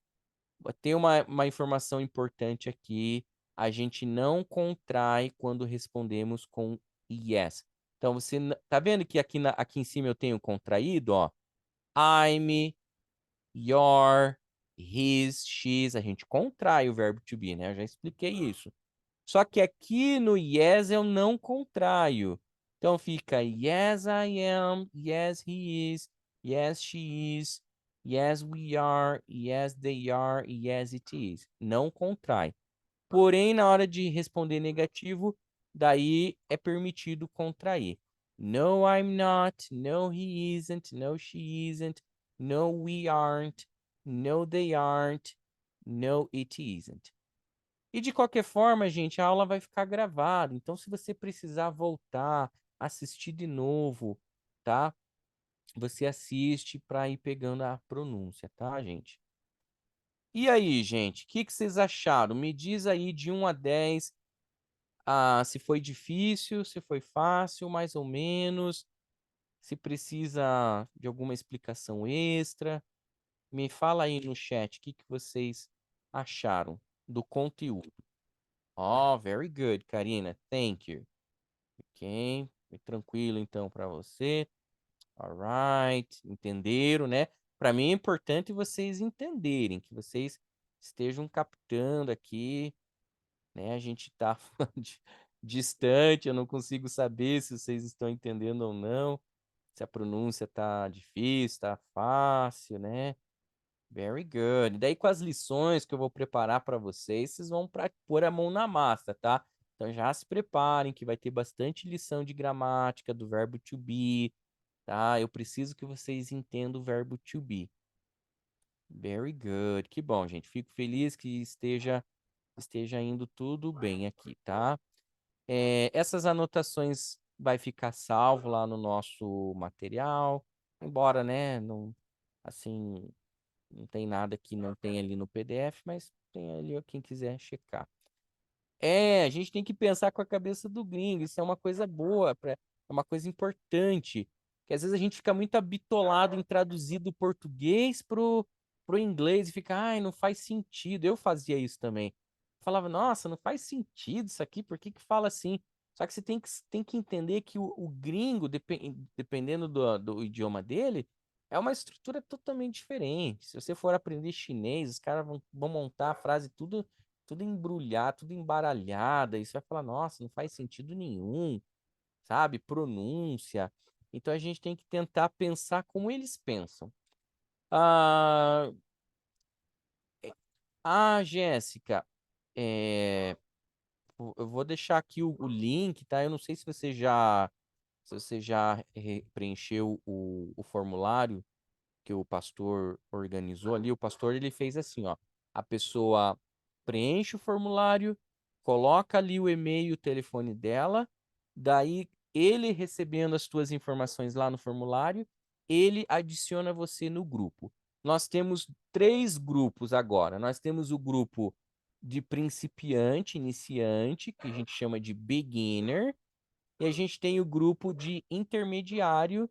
Tem uma informação importante aqui. A gente não contrai quando respondemos com yes. Então você tá vendo que aqui em cima eu tenho contraído, ó. I'm, your, his, she's. A gente contrai o verbo to be, né? Eu já expliquei isso. Só que aqui no yes eu não contraio. Então fica yes, I am, yes, he is, yes, she is, yes, we are, yes, they are, yes, it is. Não contrai. Porém, na hora de responder negativo, daí é permitido contrair. No, I'm not. No, he isn't. No, she isn't. No, we aren't. No, they aren't. No, it isn't. E de qualquer forma, gente, a aula vai ficar gravada. Então, se você precisar voltar, assistir de novo, tá? Você assiste para ir pegando a pronúncia, tá, gente? E aí, gente, o que vocês acharam? Me diz aí de 1 a 10, se foi difícil, se foi fácil, mais ou menos, se precisa de alguma explicação extra. Me fala aí no chat o que vocês acharam do conteúdo. Oh, very good, Karina. Thank you. Ok, foi tranquilo então para você. Alright, entenderam, né? Para mim é importante vocês entenderem, que vocês estejam captando aqui, né? A gente tá distante, eu não consigo saber se vocês estão entendendo ou não, se a pronúncia tá difícil, tá fácil, né? Very good. E daí com as lições que eu vou preparar para vocês, vocês vão pôr a mão na massa, tá? Então já se preparem que vai ter bastante lição de gramática do verbo to be, tá? Eu preciso que vocês entendam o verbo to be. Very good. Que bom, gente. Fico feliz que esteja indo tudo bem aqui, tá? Essas anotações vai ficar salvo lá no nosso material, embora, né, não, assim, Não tem nada que não tem ali no PDF, mas tem ali, ó, quem quiser checar. A gente tem que pensar com a cabeça do gringo. Isso é uma coisa boa, é uma coisa importante. Que às vezes a gente fica muito habitolado em traduzir do português pro inglês e fica, ai, não faz sentido. Eu fazia isso também. Falava, nossa, não faz sentido isso aqui, por que que fala assim? Só que você tem que entender que o gringo, dependendo do idioma dele, é uma estrutura totalmente diferente. Se você for aprender chinês, os caras vão montar a frase tudo embrulhado, tudo embaralhada, e você vai falar, nossa, não faz sentido nenhum, sabe? Pronúncia. Então a gente tem que tentar pensar como eles pensam. Ah, Jéssica, é, eu vou deixar aqui o link, tá? Eu não sei se você já preencheu o formulário que o pastor organizou ali. O pastor ele fez assim, ó, a pessoa preenche o formulário, coloca ali o e-mail e o telefone dela, daí ele recebendo as tuas informações lá no formulário, ele adiciona você no grupo. Nós temos 3 grupos agora. Nós temos o grupo de principiante, iniciante, que a gente chama de beginner, e a gente tem o grupo de intermediário,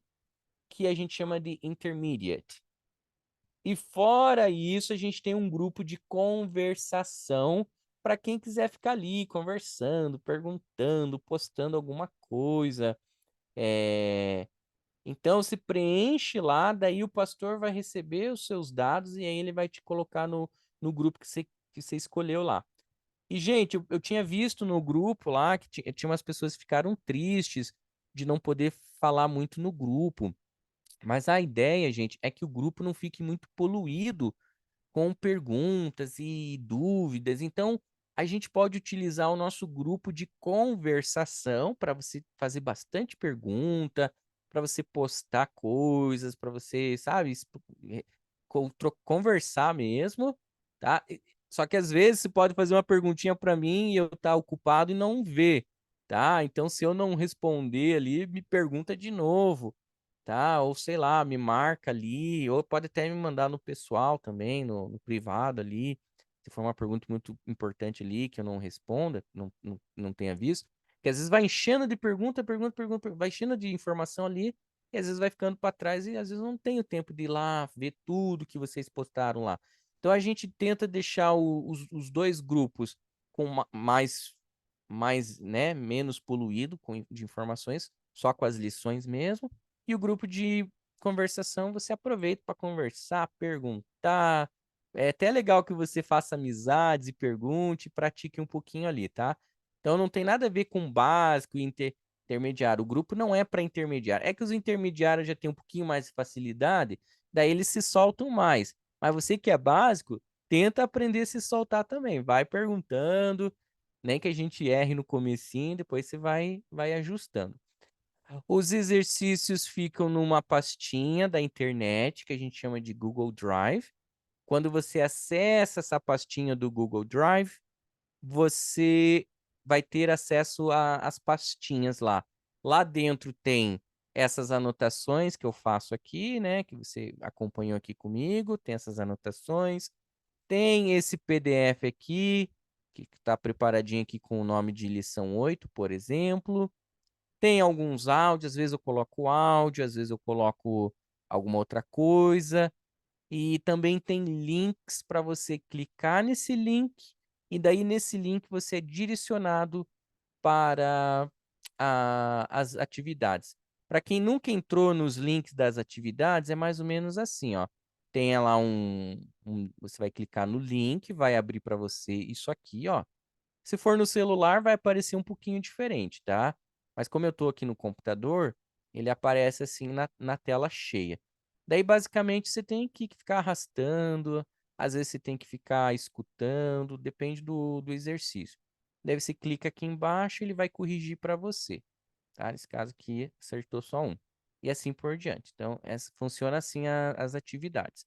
que a gente chama de intermediate. E fora isso, a gente tem um grupo de conversação para quem quiser ficar ali conversando, perguntando, postando alguma coisa. É, Então, se preenche lá, daí o pastor vai receber os seus dados e aí ele vai te colocar no grupo que você escolheu lá. E, gente, eu tinha visto no grupo lá que tinha umas pessoas que ficaram tristes de não poder falar muito no grupo. Mas a ideia, gente, é que o grupo não fique muito poluído com perguntas e dúvidas. Então, a gente pode utilizar o nosso grupo de conversação para você fazer bastante pergunta, para você postar coisas, para você, sabe, conversar mesmo, tá? Só que às vezes você pode fazer uma perguntinha para mim e eu estar ocupado e não ver, tá? Então, se eu não responder ali, me pergunta de novo, tá? Ou sei lá, me marca ali, ou pode até me mandar no pessoal também, no privado ali, se for uma pergunta muito importante ali que eu não responda, não tenha visto, que às vezes vai enchendo de pergunta, vai enchendo de informação ali, e às vezes vai ficando para trás e às vezes não tenho tempo de ir lá ver tudo que vocês postaram lá. Então a gente tenta deixar os 2 grupos com mais, né, menos poluído de informações, só com as lições mesmo. E o grupo de conversação você aproveita para conversar, perguntar. É até legal que você faça amizades e pergunte, pratique um pouquinho ali, tá? Então não tem nada a ver com básico e intermediário. O grupo não é para intermediário. É que os intermediários já têm um pouquinho mais de facilidade, daí eles se soltam mais. Mas você que é básico, tenta aprender a se soltar também. Vai perguntando, nem que a gente erre no comecinho, depois você vai ajustando. Os exercícios ficam numa pastinha da internet que a gente chama de Google Drive. Quando você acessa essa pastinha do Google Drive, você vai ter acesso às pastinhas lá. Lá dentro tem essas anotações que eu faço aqui, né? Que você acompanhou aqui comigo, tem essas anotações. Tem esse PDF aqui, que está preparadinho aqui com o nome de lição 8, por exemplo. Tem alguns áudios, às vezes eu coloco áudio, às vezes eu coloco alguma outra coisa. E também tem links para você clicar nesse link, e daí nesse link você é direcionado para as atividades. Para quem nunca entrou nos links das atividades, é mais ou menos assim, ó. Tem lá você vai clicar no link, vai abrir para você isso aqui, ó. Se for no celular, vai aparecer um pouquinho diferente, tá? Mas como eu estou aqui no computador, ele aparece assim na tela cheia. Daí, basicamente, você tem que ficar arrastando, às vezes você tem que ficar escutando, depende do exercício. Daí você clica aqui embaixo, ele vai corrigir para você, tá? Nesse caso aqui, acertou só um. E assim por diante. Então, funciona assim as atividades.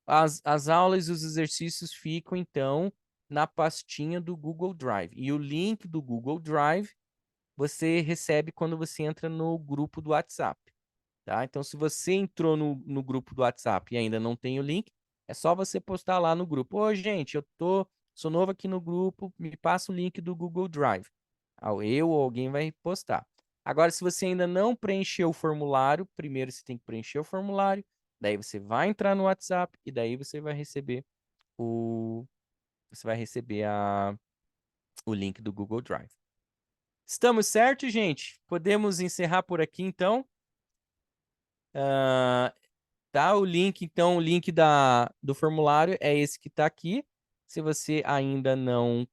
As aulas e os exercícios ficam, então, na pastinha do Google Drive. E o link do Google Drive você recebe quando você entra no grupo do WhatsApp, tá? Então, se você entrou no grupo do WhatsApp e ainda não tem o link, É só você postar lá no grupo. Ô, gente, sou novo aqui no grupo, me passa o link do Google Drive. Eu ou alguém vai postar. Agora, se você ainda não preencheu o formulário, primeiro você tem que preencher o formulário, daí você vai entrar no WhatsApp e daí você vai receber o, você vai receber o link do Google Drive. Estamos certos, gente? Podemos encerrar por aqui, então. Tá, o link, então, o link do formulário é esse que está aqui. Se você ainda não...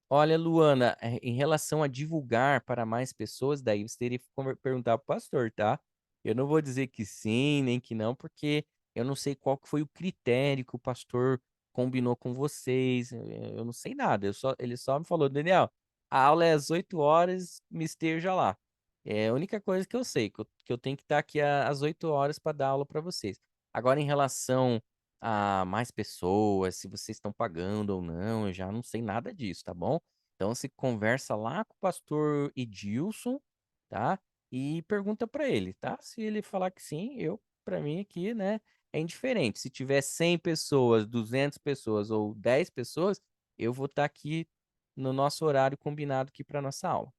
Olha, Luana, em relação a divulgar para mais pessoas, daí você teria que perguntar para o pastor, tá? Eu não vou dizer que sim, nem que não, porque eu não sei qual que foi o critério que o pastor combinou com vocês. Eu não sei nada. Ele só me falou, Daniel, a aula é às 8 horas, me esteja lá. É a única coisa que eu sei, que eu tenho que estar aqui às 8 horas para dar aula para vocês. Agora, em relação a mais pessoas, se vocês estão pagando ou não, eu já não sei nada disso, tá bom? Então você conversa lá com o pastor Edilson, tá? E pergunta para ele, tá? Se ele falar que sim, para mim aqui, né, é indiferente. Se tiver 100 pessoas, 200 pessoas ou 10 pessoas, eu vou estar aqui no nosso horário combinado aqui para nossa aula.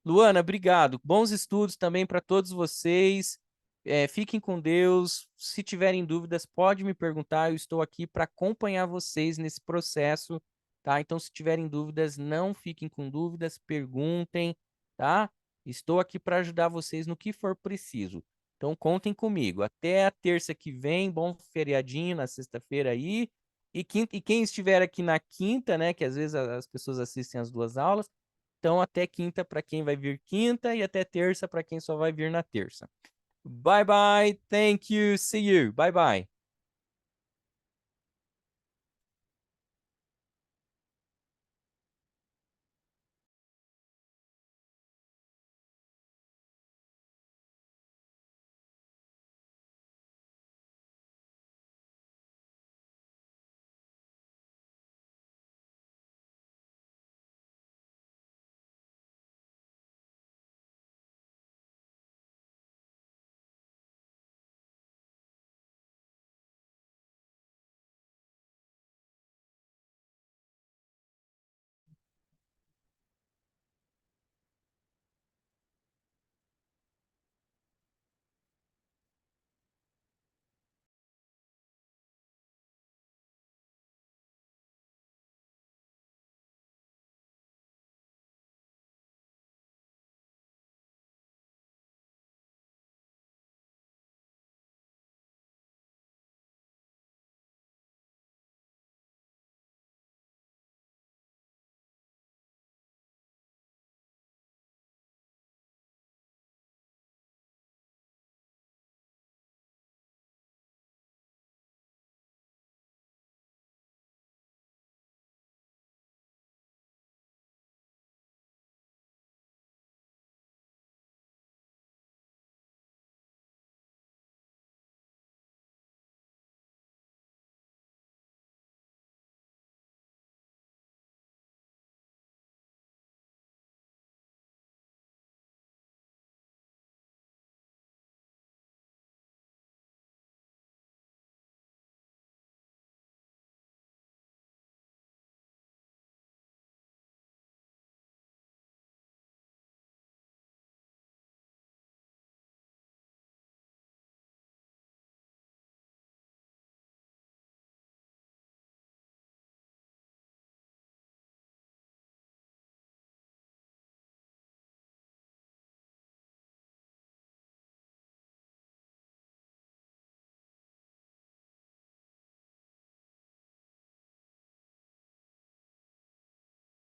Luana, obrigado. Bons estudos também para todos vocês. Fiquem com Deus. Se tiverem dúvidas, pode me perguntar. Eu estou aqui para acompanhar vocês nesse processo, tá? Então, se tiverem dúvidas, não fiquem com dúvidas, perguntem, tá? Estou aqui para ajudar vocês no que for preciso. Então, contem comigo. Até a terça que vem. Bom feriadinho na sexta-feira aí. E quem estiver aqui na quinta, né? Que às vezes as pessoas assistem as duas aulas. Então, até quinta para quem vai vir quinta e até terça para quem só vai vir na terça. Bye bye. Thank you. See you. Bye bye.